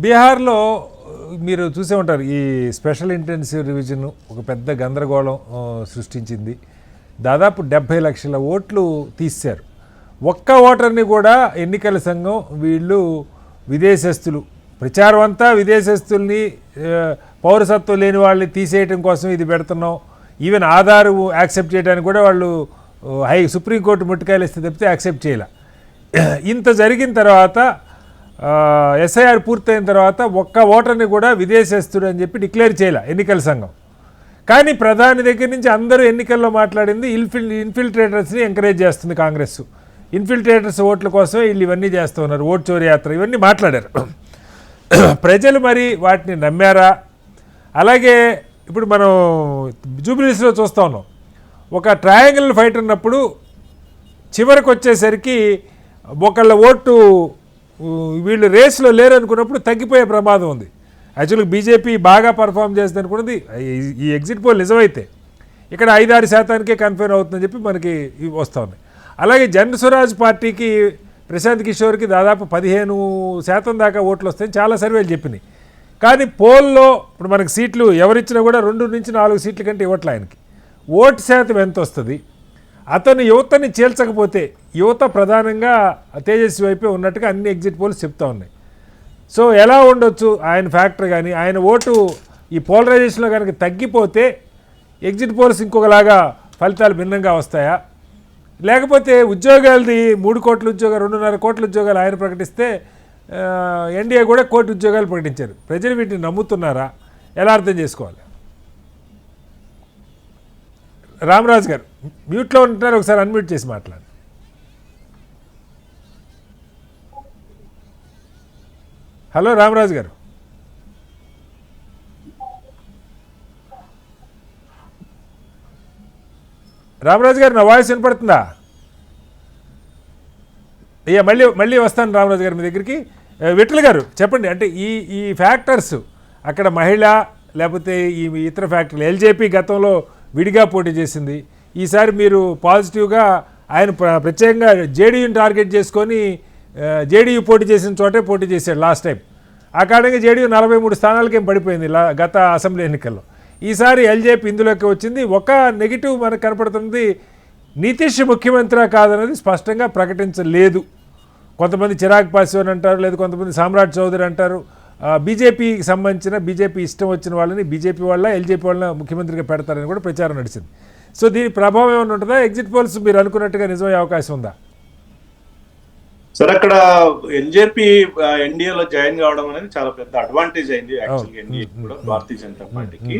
బీహార్లో మీరు చూసే ఉంటారు, ఈ స్పెషల్ ఇంటెన్సివ్ రివిజన్ ఒక పెద్ద గందరగోళం సృష్టించింది. దాదాపు 70 లక్షల ఓట్లు తీశారు. ఒక్క ఓటర్ని కూడా ఎన్నికల సంఘం వీళ్ళు విదేశస్తులు, ప్రచారం అంతా విదేశస్తుల్ని, పౌరసత్వం లేని వాళ్ళని తీసేయటం కోసం ఇది పెడుతున్నాం, ఈవెన్ ఆధార్ యాక్సెప్ట్ చేయడానికి కూడా వాళ్ళు సుప్రీంకోర్టు ముట్టుకాయలు ఇస్తే తప్పితే యాక్సెప్ట్ చేయాల. ఇంత జరిగిన తర్వాత ఎస్ఐఆర్ పూర్తయిన తర్వాత ఒక్క ఓటర్ని కూడా విదేశస్తుడు అని చెప్పి డిక్లేర్ చేయాల ఎన్నికల సంఘం. కానీ ప్రధాని దగ్గర నుంచి అందరూ ఎన్నికల్లో మాట్లాడింది ఇన్ఫిల్ట్రేటర్స్ని ఎంకరేజ్ చేస్తుంది కాంగ్రెస్. ఇన్ఫిల్ట్రేటర్స్ ఓట్ల కోసమే వీళ్ళు ఇవన్నీ చేస్తూ ఉన్నారు, ఓట్ చోరీ యాత్ర ఇవన్నీ మాట్లాడారు. ప్రజలు మరి వాటిని నమ్మారా? అలాగే ఇప్పుడు మనం జూబ్లీహిల్స్లో చూస్తూ ఉన్నాం, ఒక ట్రయాంగిల్ ఫైట్ ఉన్నప్పుడు చివరికి వచ్చేసరికి ఒకళ్ళ ఓటు వీళ్ళు రేస్లో లేరు అనుకున్నప్పుడు తగ్గిపోయే ప్రమాదం ఉంది. యాక్చువల్గా బీజేపీ బాగా పర్ఫామ్ చేస్తుంది అనుకున్నది ఈ ఎగ్జిట్ పోల్ నిజమైతే ఇక్కడ 5-6% కన్ఫర్మ్ అవుతుందని చెప్పి మనకి వస్తూ ఉన్నాయి. అలాగే జన్ స్వరాజ్ పార్టీకి ప్రశాంత్ కిషోర్కి దాదాపు 15% దాకా ఓట్లు వస్తాయని చాలా సర్వేలు చెప్పినాయి. కానీ పోల్లో ఇప్పుడు మనకి సీట్లు ఎవరిచ్చినా కూడా 2 నుంచి 4 సీట్ల కంటే ఇవ్వట్లే ఆయనకి. ఓటు శాతం ఎంత వస్తుంది? అతను యువతని చీల్చకపోతే, యువత ప్రధానంగా తేజస్వి వైపే ఉన్నట్టుగా అన్ని ఎగ్జిట్ పోల్స్ చెప్తా ఉన్నాయి. సో ఎలా ఉండొచ్చు ఆయన ఫ్యాక్టర్? కానీ ఆయన ఓటు ఈ పోలరైజేషన్లో కనుక తగ్గిపోతే ఎగ్జిట్ పోల్స్ ఇంకొకలాగా ఫలితాలు భిన్నంగా వస్తాయా? లేకపోతే ఉద్యోగాలది 3 కోట్ల ఉద్యోగాలు, 2.5 కోట్ల ఉద్యోగాలు ఆయన ప్రకటిస్తే ఎన్డీఏ కూడా 1 కోటి ఉద్యోగాలు ప్రకటించారు. ప్రజలు వీటిని నమ్ముతున్నారా? ఎలా అర్థం చేసుకోవాలి? రామరాజు గారు మ్యూట్లో ఉంటున్నారు, ఒకసారి అన్మ్యూట్ చేసి మాట్లాడండి. హలో రామరాజు గారు. రామరాజు గారు నా వాయిస్ వినపడుతుందా? అయ్యా మళ్ళీ వస్తాను రామరాజు గారు మీ దగ్గరికి. విఠల్ గారు చెప్పండి, అంటే ఈ ఫ్యాక్టర్స్ అక్కడ మహిళ లేకపోతే ఈ ఇతర ఫ్యాక్టర్లు, ఎల్జేపీ గతంలో విడిగా పోటీ చేసింది, ఈసారి మీరు పాజిటివ్గా ఆయన ప్రత్యేకంగా జేడీయూని టార్గెట్ చేసుకొని జేడీయూ పోటీ చేసిన చోటే పోటీ చేశాడు లాస్ట్ టైం. ఆ కారణంగా జేడీయూ 43 స్థానాలకేం పడిపోయింది గత అసెంబ్లీ ఎన్నికల్లో. ఈసారి ఎల్జేపీ ఇందులోకి వచ్చింది. ఒక నెగిటివ్ మనకు కనపడుతుంది, నితీష్ ముఖ్యమంత్రి కాదన్నది స్పష్టంగా ప్రకటించలేదు. కొంతమంది చిరాగ్ పాస్వాన్ అంటారు, లేదు కొంతమంది సామ్రాట్ చౌదరి అంటారు. బీజేపీకి సంబంధించిన బీజేపీ ఇష్టం వచ్చిన వాళ్ళని బీజేపీ వాళ్ళ ఎల్జేపీ వాళ్ళ ముఖ్యమంత్రిగా పెడతారని కూడా ప్రచారం నడిచింది. సో దీని ప్రభావం ఏమైనా ఉంటుందా? ఎగ్జిట్ పోల్స్ మీరు అనుకున్నట్టుగా నిజమయ్యే అవకాశం ఉందా? సార్, అక్కడ ఎల్జేపీ ఎన్డీఏలో జాయిన్ కావడం అనేది చాలా పెద్ద అడ్వాంటేజ్ అయింది యాక్చువల్గా ఎన్డీఏ కూడా, భారతీయ జనతా పార్టీకి.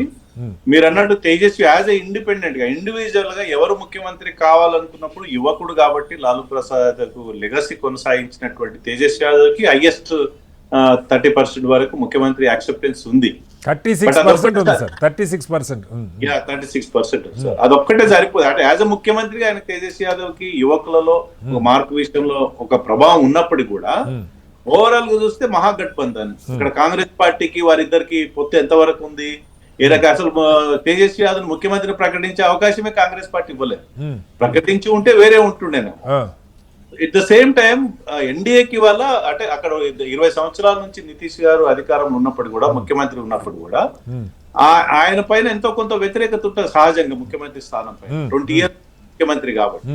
మీరు అన్నట్టు తేజస్వి యాజ్ ఏ ఇండిపెండెంట్ గా, ఇండివిజువల్ గా ఎవరు ముఖ్యమంత్రి కావాలనుకున్నప్పుడు యువకుడు కాబట్టి లాలూ ప్రసాద్ కు లెగసీ కొనసాగించినటువంటి తేజస్వి యాదవ్ కి హైయెస్ట్ 30% వరకు ముఖ్యమంత్రి యాక్సెప్టెన్స్ ఉంది. 36%. అదొక్కటే సరిపోదు. అంటే యాజ్ అ ముఖ్యమంత్రిగా ఆయన తేజస్వి యాదవ్ కి యువకులలో ఒక మార్పు విషయంలో ఒక ప్రభావం ఉన్నప్పటికీ కూడా ఓవరాల్ గా చూస్తే మహాగఠబంధన్ ఇక్కడ కాంగ్రెస్ పార్టీకి వారిద్దరికి పొత్తు ఎంత వరకు ఉంది? ఏ రకంగా అసలు తేజస్వి యాదవ్ ముఖ్యమంత్రి ప్రకటించే అవకాశమే కాంగ్రెస్ పార్టీ ఇవ్వలేదు. ప్రకటించి ఉంటే వేరే ఉంటుండేనా. ఎట్ ద సేమ్ టైం ఎన్డీఏకి వల్ల అంటే అక్కడ 20 సంవత్సరాల నుంచి నితీష్ గారు అధికారంలో ఉన్నప్పుడు కూడా, ముఖ్యమంత్రి ఉన్నప్పుడు కూడా ఆయన పైన ఎంతో కొంత వ్యతిరేకత ఉంటుంది సహజంగా ముఖ్యమంత్రి స్థానం పైన, 20 years ముఖ్యమంత్రి కాబట్టి.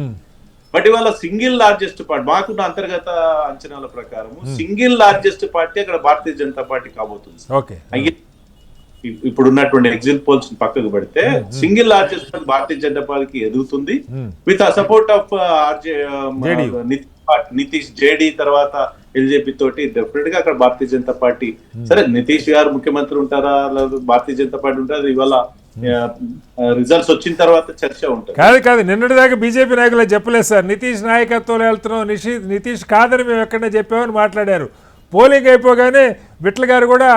బట్ ఇవాళ సింగిల్ లార్జెస్ట్ పార్టీ, మాకున్న అంతర్గత అంచనాల ప్రకారం సింగిల్ లార్జెస్ట్ పార్టీ అక్కడ భారతీయ జనతా పార్టీ కాబోతుంది. ఇప్పుడు ఉన్నటువంటి ఎగ్జిట్ పోల్స్ పక్కకు పెడితే సింగిల్ లార్జెస్ట్ భారతీయ జనతా పార్టీకి ఎదుగుతుంది with support of Nitish, JD తర్వాత ఎల్జేపీ తోటి డెఫినెట్ గా అక్కడ భారతీయ జనతా పార్టీ. సరే నితీష్ గారు ముఖ్యమంత్రి ఉంటారా లేదా భారతీయ జనతా పార్టీ ఉంటారా, ఇవాళ రిజల్ట్స్ వచ్చిన తర్వాత చర్చ ఉంటుంది. కాదు నిన్నటిదాకా బీజేపీ నాయకులు చెప్పలేదు సార్, నితీష్ నాయకత్వంలో వెళ్తున్నాం, నితీష్ కాదని మేము ఎక్కడైనా చెప్పామని మాట్లాడారు. పోలింగ్ అయిపోగానే విఠల్ గారు కూడా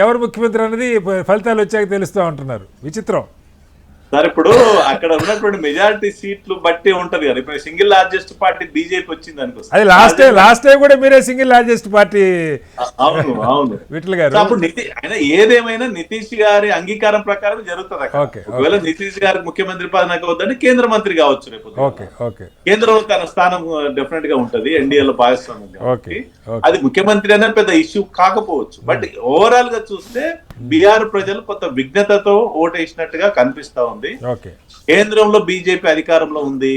ఎవరు ముఖ్యమంత్రి అనేది ఫలితాలు వచ్చాక తెలుస్తూ ఉంటున్నారు. విచిత్రం. సార్ ఇప్పుడు అక్కడ ఉన్నటువంటి మెజారిటీ సీట్లు బట్టి ఉంటది కదా. ఇప్పుడు సింగిల్ లార్జెస్ట్ పార్టీ బీజేపీ వచ్చింది అనుకో. అది లాస్ట్ టైం కూడా మీరే సింగిల్ లార్జెస్ట్ పార్టీ. అవును అవును విఠల్ గారు. అప్పుడు ఆయన ఏదేమైనా నితీష్ గారి అంగీకారం ప్రకారం జరుగుతుంది. ఒకవేళ నితీష్ గారికి ముఖ్యమంత్రి పదవి వద్దని కేంద్ర మంత్రి కావచ్చు రేపు. కేంద్రంలో తన స్థానం డెఫినెట్ గా ఉంటది, ఎన్డీఏలో భాగస్వామ్యం కాబట్టి అది ముఖ్యమంత్రి అనేది పెద్ద ఇష్యూ కాకపోవచ్చు. బట్ ఓవరాల్ గా చూస్తే బీహార్ ప్రజలు కొంత విఘ్నతతో ఓటేసినట్టుగా కనిపిస్తా ఉంది. కేంద్రంలో బీజేపీ అధికారంలో ఉంది,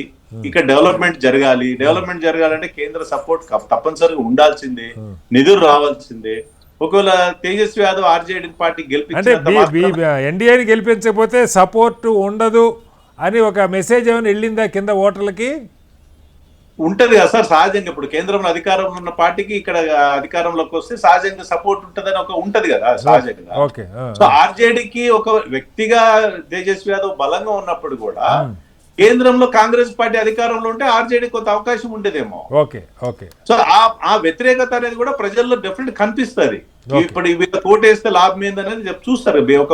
ఇక్కడ డెవలప్మెంట్ జరగాలంటే కేంద్ర సపోర్ట్ తప్పనిసరిగా ఉండాల్సిందే, నిధులు రావాల్సిందే. ఒకవేళ తేజస్వి యాదవ్ ఆర్జేడీ పార్టీ ఎన్డీఏని గెలిపించకపోతే సపోర్ట్ ఉండదు అని ఒక మెసేజ్ ఏమైనా వెళ్ళిందా కింద ఓటర్లకి? ఉంటది కదా సార్ సహజంగా. ఇప్పుడు కేంద్రంలో అధికారంలో ఉన్న పార్టీకి ఇక్కడ అధికారంలోకి వస్తే సహజంగా సపోర్ట్ ఉంటదని ఉంటది కదా సహజంగా. సో ఆర్జేడీకి ఒక వ్యక్తిగా తేజస్వి యాదవ్ బలంగా ఉన్నప్పుడు కూడా కేంద్రంలో కాంగ్రెస్ పార్టీ అధికారంలో ఉంటే ఆర్జేడీ కొంత అవకాశం ఉండేదేమో. సో ఆ వ్యతిరేకత అనేది కూడా ప్రజల్లో డెఫినెట్ కనిపిస్తుంది. ఇప్పుడు వీళ్ళ కోటేస్తే లాభం ఏందనేది చూస్తారు. ఒక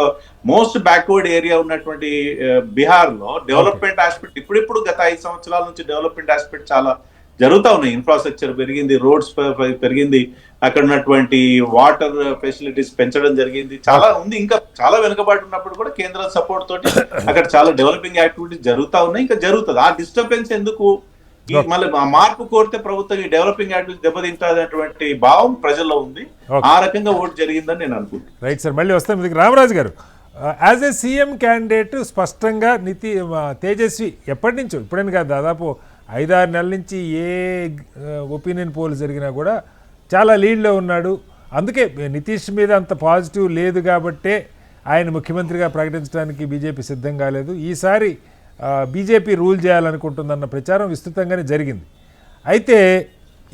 మోస్ట్ బ్యాక్వర్డ్ ఏరియా ఉన్నటువంటి బీహార్ లో డెవలప్మెంట్ ఆస్పెక్ట్ ఇప్పుడు గత 5 సంవత్సరాల నుంచి డెవలప్మెంట్ ఆస్పెక్ట్ చాలా జరుగుతా ఉన్నాయి. ఇన్ఫ్రాస్ట్రక్చర్ పెరిగింది, రోడ్స్ పెరిగింది, అక్కడ ఉన్నటువంటి వాటర్ ఫెసిలిటీస్ పెంచడం జరిగింది, చాలా ఉంది. ఇంకా చాలా వెనుకబాటు ఉన్నప్పుడు కూడా కేంద్ర సపోర్ట్ తోటి అక్కడ చాలా డెవలపింగ్ యాక్టివిటీస్ జరుగుతా ఉన్నాయి, ఇంకా జరుగుతుంది. ఆ డిస్టర్బెన్స్ ఎందుకు? మళ్ళీ మార్పు కోరితే ప్రభుత్వం ఈ డెవలపింగ్ యాక్టివిటీస్ దెబ్బతింటాదనేటువంటి భావం ప్రజల్లో ఉంది. ఆ రకంగా ఓటు జరిగిందని నేను అనుకుంటున్నాను. రైట్ సార్, మళ్ళీ వస్తాం ఇది. రామరాజు గారు, యాజ్ ఏ సీఎం క్యాండిడేట్ స్పష్టంగా తేజస్వి ఎప్పటి నుంచో, ఇప్పుడని కాదు, దాదాపు 5-6 నెలల నుంచి ఏ ఒపీనియన్ పోల్ జరిగినా కూడా చాలా లీడ్లో ఉన్నాడు. అందుకే నితీష్ మీద అంత పాజిటివ్ లేదు కాబట్టే ఆయన ముఖ్యమంత్రిగా ప్రకటించడానికి బీజేపీ సిద్ధం కాలేదు. ఈసారి బీజేపీ రూల్ చేయాలనుకుంటుందన్న ప్రచారం విస్తృతంగానే జరిగింది. అయితే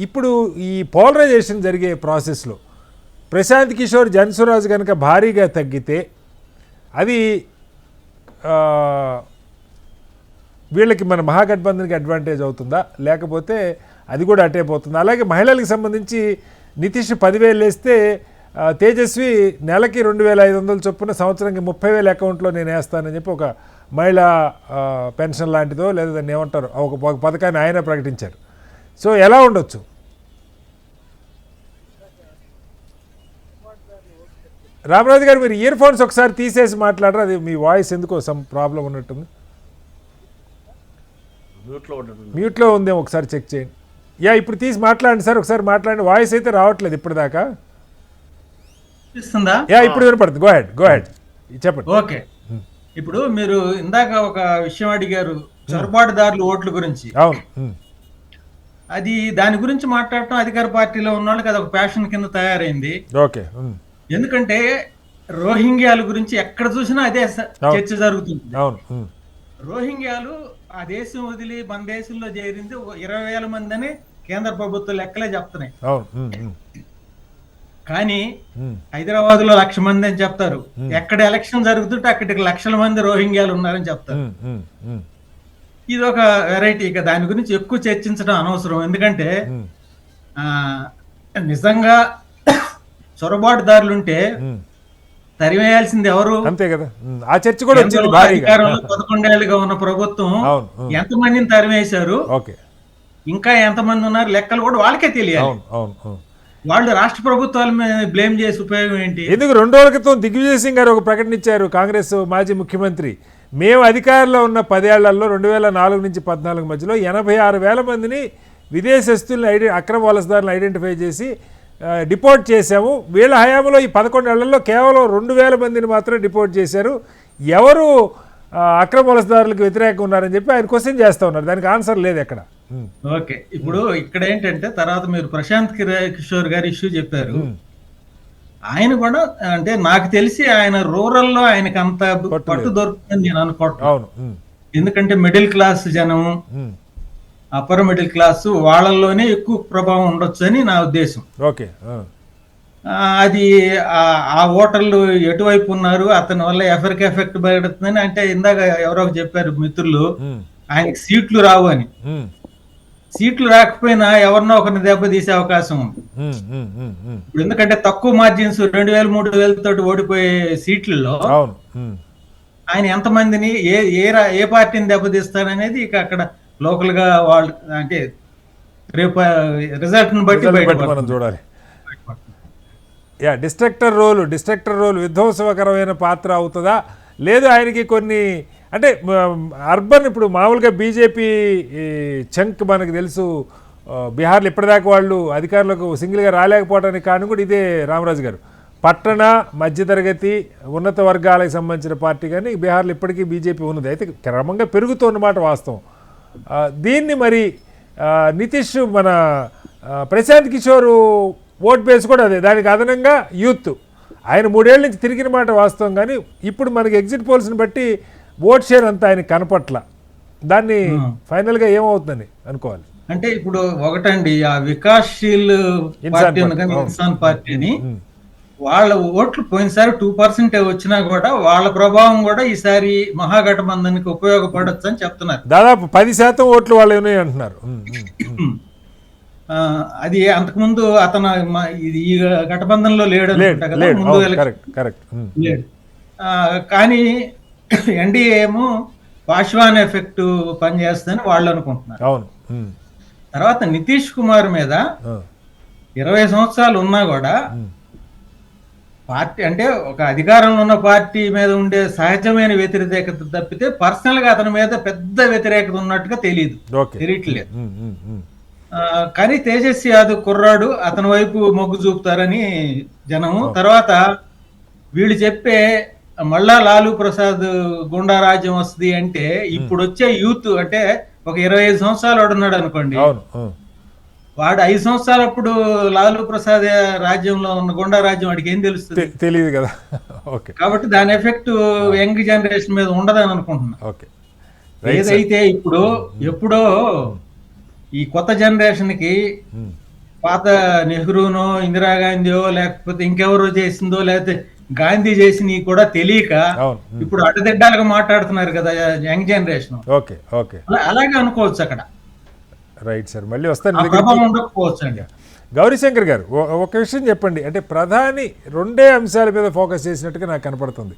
ఇప్పుడు ఈ పోలరైజేషన్ జరిగే ప్రాసెస్లో ప్రశాంత్ కిషోర్, జన్సురాజ్ కనుక భారీగా తగ్గితే అది వీళ్ళకి మన మహాగఠబంధన్కి అడ్వాంటేజ్ అవుతుందా, లేకపోతే అది కూడా అటే పోతుందా? అలాగే మహిళలకు సంబంధించి నితీష్ 10,000 వేస్తే తేజస్వి నెలకి 2,500 చొప్పున సంవత్సరానికి 30,000 అకౌంట్లో నేను వేస్తానని చెప్పి ఒక మహిళా పెన్షన్ లాంటిదో లేదా దాన్ని ఏమంటారు ఒక పథకాన్ని ఆయన ప్రకటించారు. సో ఎలా ఉండొచ్చు? రామరాజు గారు, మీరు ఇయర్ ఫోన్స్ ఒకసారి తీసేసి మాట్లాడరు, అది మీ వాయిస్ ఎందుకో సమ్ ప్రాబ్లం ఉన్నట్టుంది. మ్యూట్లో ఉందేమో ఒకసారి చెక్ చేయండి. ఇప్పుడు తీసి మాట్లాడండి సార్, ఒకసారి మాట్లాడండి. వాయిస్ అయితే రావట్లేదు ఇప్పటిదాకా. ఇప్పుడు వినపడుతుంది. గో హెడ్ చెప్పండి. ఓకే, ఇప్పుడు మీరు ఇందాక ఒక విషయం అడిగారు, చొరబాటుదారులు ఓట్ల గురించి. అవును, అది దాని గురించి మాట్లాడటం అధికార పార్టీలో ఉన్న వాళ్ళకి అది ఒక ప్యాషన్ కింద తయారైంది. ఓకే, ఎందుకంటే రోహింగ్యాల గురించి ఎక్కడ చూసినా అదే చర్చ జరుగుతుంది. రోహింగ్యాలు ఆ దేశం వదిలి మన దేశంలో చేరింది 20,000 మంది అని కేంద్ర ప్రభుత్వ లెక్కలే చెప్తున్నాయి. కానీ హైదరాబాద్ లో 1,00,000 మంది అని చెప్తారు. ఎక్కడ ఎలక్షన్ జరుగుతుంటే అక్కడికి 1,00,000 మంది రోహింగ్యాలు ఉన్నారని చెప్తారు. ఇది ఒక వెరైటీ. ఇక దాని గురించి ఎక్కువ చర్చించడం అనవసరం. ఎందుకంటే నిజంగా చొరబాటుదారులుంటే తరిమేయాల్సింది ఎవరు? అంతే కదా. ఆ చర్చ కూడా వచ్చింది. అధికారంలో 11 ఏళ్ళుగా ఉన్న ప్రభుత్వం ఎంతమందిని తరిమేశారు, ఇంకా ఎంతమంది ఉన్నారు లెక్కలు కూడా వాళ్ళకే తెలియాలి. వాళ్ళు రాష్ట్ర ప్రభుత్వాల మీద బ్లేమ్ చేసి ఉపయోగం ఏంటి? ఎందుకు 2 రోజుల క్రితం దిగ్విజయ్ సింగ్ గారు ఒక ప్రకటన ఇచ్చారు, కాంగ్రెస్ మాజీ ముఖ్యమంత్రి. మేము అధికారంలో ఉన్న 10 ఏళ్లలో 2004 నుంచి 2014 మధ్యలో 86,000 మందిని విదేశస్తుల్ని అక్రమ వలసదారులను ఐడెంటిఫై చేసి డిపోర్ట్ చేశాము. వీళ్ళ హయాంలో ఈ 11 ఏళ్లలో కేవలం 2,000 మందిని మాత్రమే డిపోర్ట్ చేశారు. ఎవరు అక్రమ వలసదారులకు వ్యతిరేకంగా ఉన్నారని చెప్పి ఆయన క్వశ్చన్ చేస్తూ ఉన్నారు. దానికి ఆన్సర్ లేదు ఎక్కడ. ఓకే, ఇప్పుడు ఇక్కడ ఏంటంటే తర్వాత మీరు ప్రశాంత్ కిషోర్ గారి ఇష్యూ చెప్పారు. ఆయన కూడా అంటే నాకు తెలిసి ఆయన రూరల్ లో ఆయనకు అంత పట్టు దొరుకుతుందని నేను అనుకోవట్లేదు. ఎందుకంటే మిడిల్ క్లాస్ జనం, అప్పర్ మిడిల్ క్లాస్ వాళ్ళల్లోనే ఎక్కువ ప్రభావం ఉండొచ్చు అని నా ఉద్దేశం. ఓకే, అది ఆ ఓటర్లు ఎటువైపు ఉన్నారు, అతని వల్ల ఎవరికి ఎఫెక్ట్ పడుతుందని. అంటే ఇందాక ఎవరో చెప్పారు మిత్రులు, ఆయనకి సీట్లు రావు అని. సీట్లు రాకపోయినా ఎవరినో ఒకరిని దెబ్బతీసే అవకాశం ఉంది. ఇప్పుడు ఎందుకంటే తక్కువ మార్జిన్స్ 2,000, 3,000 తోటి ఓడిపోయే సీట్లలో ఆయన ఎంతమందిని ఏ పార్టీని దెబ్బతీస్తారనేది ఇక అక్కడ లోకల్ గా వాళ్ళు అంటే రేపు రిజల్ట్ ని బట్టి మనం చూడాలి. యా, డిస్ట్రక్టర్ రోల్ విధ్వంసకరమైన పాత్ర అవుతుందా, లేదు ఆయనకి కొన్ని అంటే అర్బన్ ఇప్పుడు మామూలుగా బీజేపీ చంక్ మనకు తెలుసు బీహార్లో ఇప్పటిదాకా వాళ్ళు అధికారులకు సింగిల్గా రాలేకపోవడానికి కారణం కూడా ఇదే. రామరాజు గారు, పట్టణ మధ్యతరగతి ఉన్నత వర్గాలకు సంబంధించిన పార్టీ కానీ బీహార్లో ఇప్పటికీ బీజేపీ ఉన్నది, అయితే క్రమంగా పెరుగుతున్నమాట వాస్తవం. దీన్ని మరి నితీష్ మన ప్రశాంత్ కిషోర్ ఓట్ బేస్ కూడా అదే, దానికి అదనంగా యూత్. ఆయన 3 ఏళ్ళ నుంచి తిరిగిన మాట వాస్తవం, కానీ ఇప్పుడు మనకి ఎగ్జిట్ పోల్స్ని బట్టి ఓట్ షేర్ అంతా ఆయన కనపట్ల. దాన్ని ఫైనల్గా ఏమవుతుందని అనుకోవాలి. అంటే ఇప్పుడు ఒకటండి, ఆ వికాస్శీల్ పార్టీ ఉంది కానీ ఇన్సాన్ పార్టీని, వాళ్ళ ఓట్లు పోయినసారి 2% వచ్చినా కూడా వాళ్ళ ప్రభావం కూడా ఈసారి మహాగఠబంధన్కి ఉపయోగపడచ్చు అని చెప్తున్నారు. దాదాపు 10% ఓట్లు వాళ్ళు ఉన్నాయి అంటున్నారు. అది అంతకుముందు అతను ఈ గఠబంధన్లో లేడు అనుకుంటా కదా, ముందు లేడు. కానీ ఎన్డీఏ ఏమో పాశ్వాన్ ఎఫెక్ట్ పనిచేస్తుందని వాళ్ళు అనుకుంటున్నారు. అవును. తర్వాత నితీష్ కుమార్ మీద 20 సంవత్సరాలు ఉన్నా కూడా పార్టీ అంటే ఒక అధికారంలో ఉన్న పార్టీ మీద ఉండే సహజమైన వ్యతిరేకత తప్పితే పర్సనల్ గా అతని మీద పెద్ద వ్యతిరేకత ఉన్నట్టుగా తెలియట్లేదు. కానీ తేజస్వి యాదవ్ కుర్రాడు, అతని వైపు మొగ్గు చూపుతారని జనము. తర్వాత వీళ్ళు చెప్పే మళ్ళా లాలూ ప్రసాద్ గుండా రాజ్యం వస్తుంది అంటే, ఇప్పుడు వచ్చే యూత్ అంటే ఒక 25 సంవత్సరాలు వాడున్నాడు అనుకోండి, వాడు 5 సంవత్సరాలు అప్పుడు లాలూ ప్రసాద్ రాజ్యంలో ఉన్న గుండా రాజ్యం వాడికి ఏం తెలుస్తుంది, తెలియదు కదా. కాబట్టి దాని ఎఫెక్ట్ యంగ్ జనరేషన్ మీద ఉండదని అనుకుంటున్నా. ఏదైతే ఇప్పుడు ఎప్పుడో ఈ కొత్త జనరేషన్ కి పాత నెహ్రూనో ఇందిరాగాంధీయో లేకపోతే ఇంకెవరో చేసిందో లేకపోతే గాంధీ చేసి కూడా తెలియక ఇప్పుడు అడ్డదిడ్డాలుగా మాట్లాడుతున్నారు కదా యంగ్ జనరేషన్. అలాగే అనుకోవచ్చు అక్కడ. రైట్ సార్, మళ్ళీ వస్తాను. ఉండకపోవచ్చు అండి. గౌరీశంకర్ గారు, ఒక విషయం చెప్పండి. అంటే ప్రధాని 2 అంశాల మీద ఫోకస్ చేసినట్టుగా నాకు కనపడుతుంది.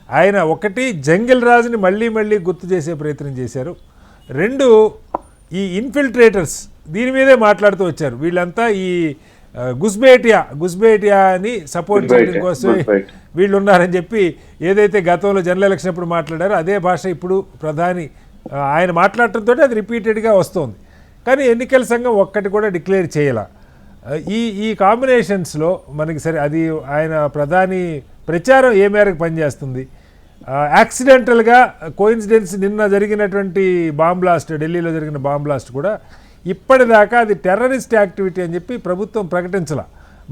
ఆయన ఒకటి జంగిల్ రాజుని మళ్ళీ గుర్తు చేసే ప్రయత్నం చేశారు. 2 ఈ ఇన్ఫిల్ట్రేటర్స్ దీని మీదే మాట్లాడుతూ వచ్చారు. వీళ్ళంతా ఈ గుస్బేటియాని సపోర్ట్ చేయడం కోసమే వీళ్ళు ఉన్నారని చెప్పి ఏదైతే గతంలో జనరల్ ఎలక్షన్ అప్పుడు మాట్లాడారో అదే భాష ఇప్పుడు ప్రధాని ఆయన మాట్లాడటంతో అది రిపీటెడ్గా వస్తుంది. కానీ ఎన్నికల సంఘం ఒక్కటి కూడా డిక్లేర్ చేయాల. ఈ కాంబినేషన్స్లో మనకి సరే అది ఆయన ప్రధాని ప్రచారం ఏ మేరకు పనిచేస్తుంది? యాక్సిడెంటల్గా కోయిన్సిడెన్స్ నిన్న జరిగినటువంటి బాంబ్ బ్లాస్ట్, ఢిల్లీలో జరిగిన బాంబ్ బ్లాస్ట్ కూడా ఇప్పటిదాకా అది టెర్రరిస్ట్ యాక్టివిటీ అని చెప్పి ప్రభుత్వం ప్రకటించాల.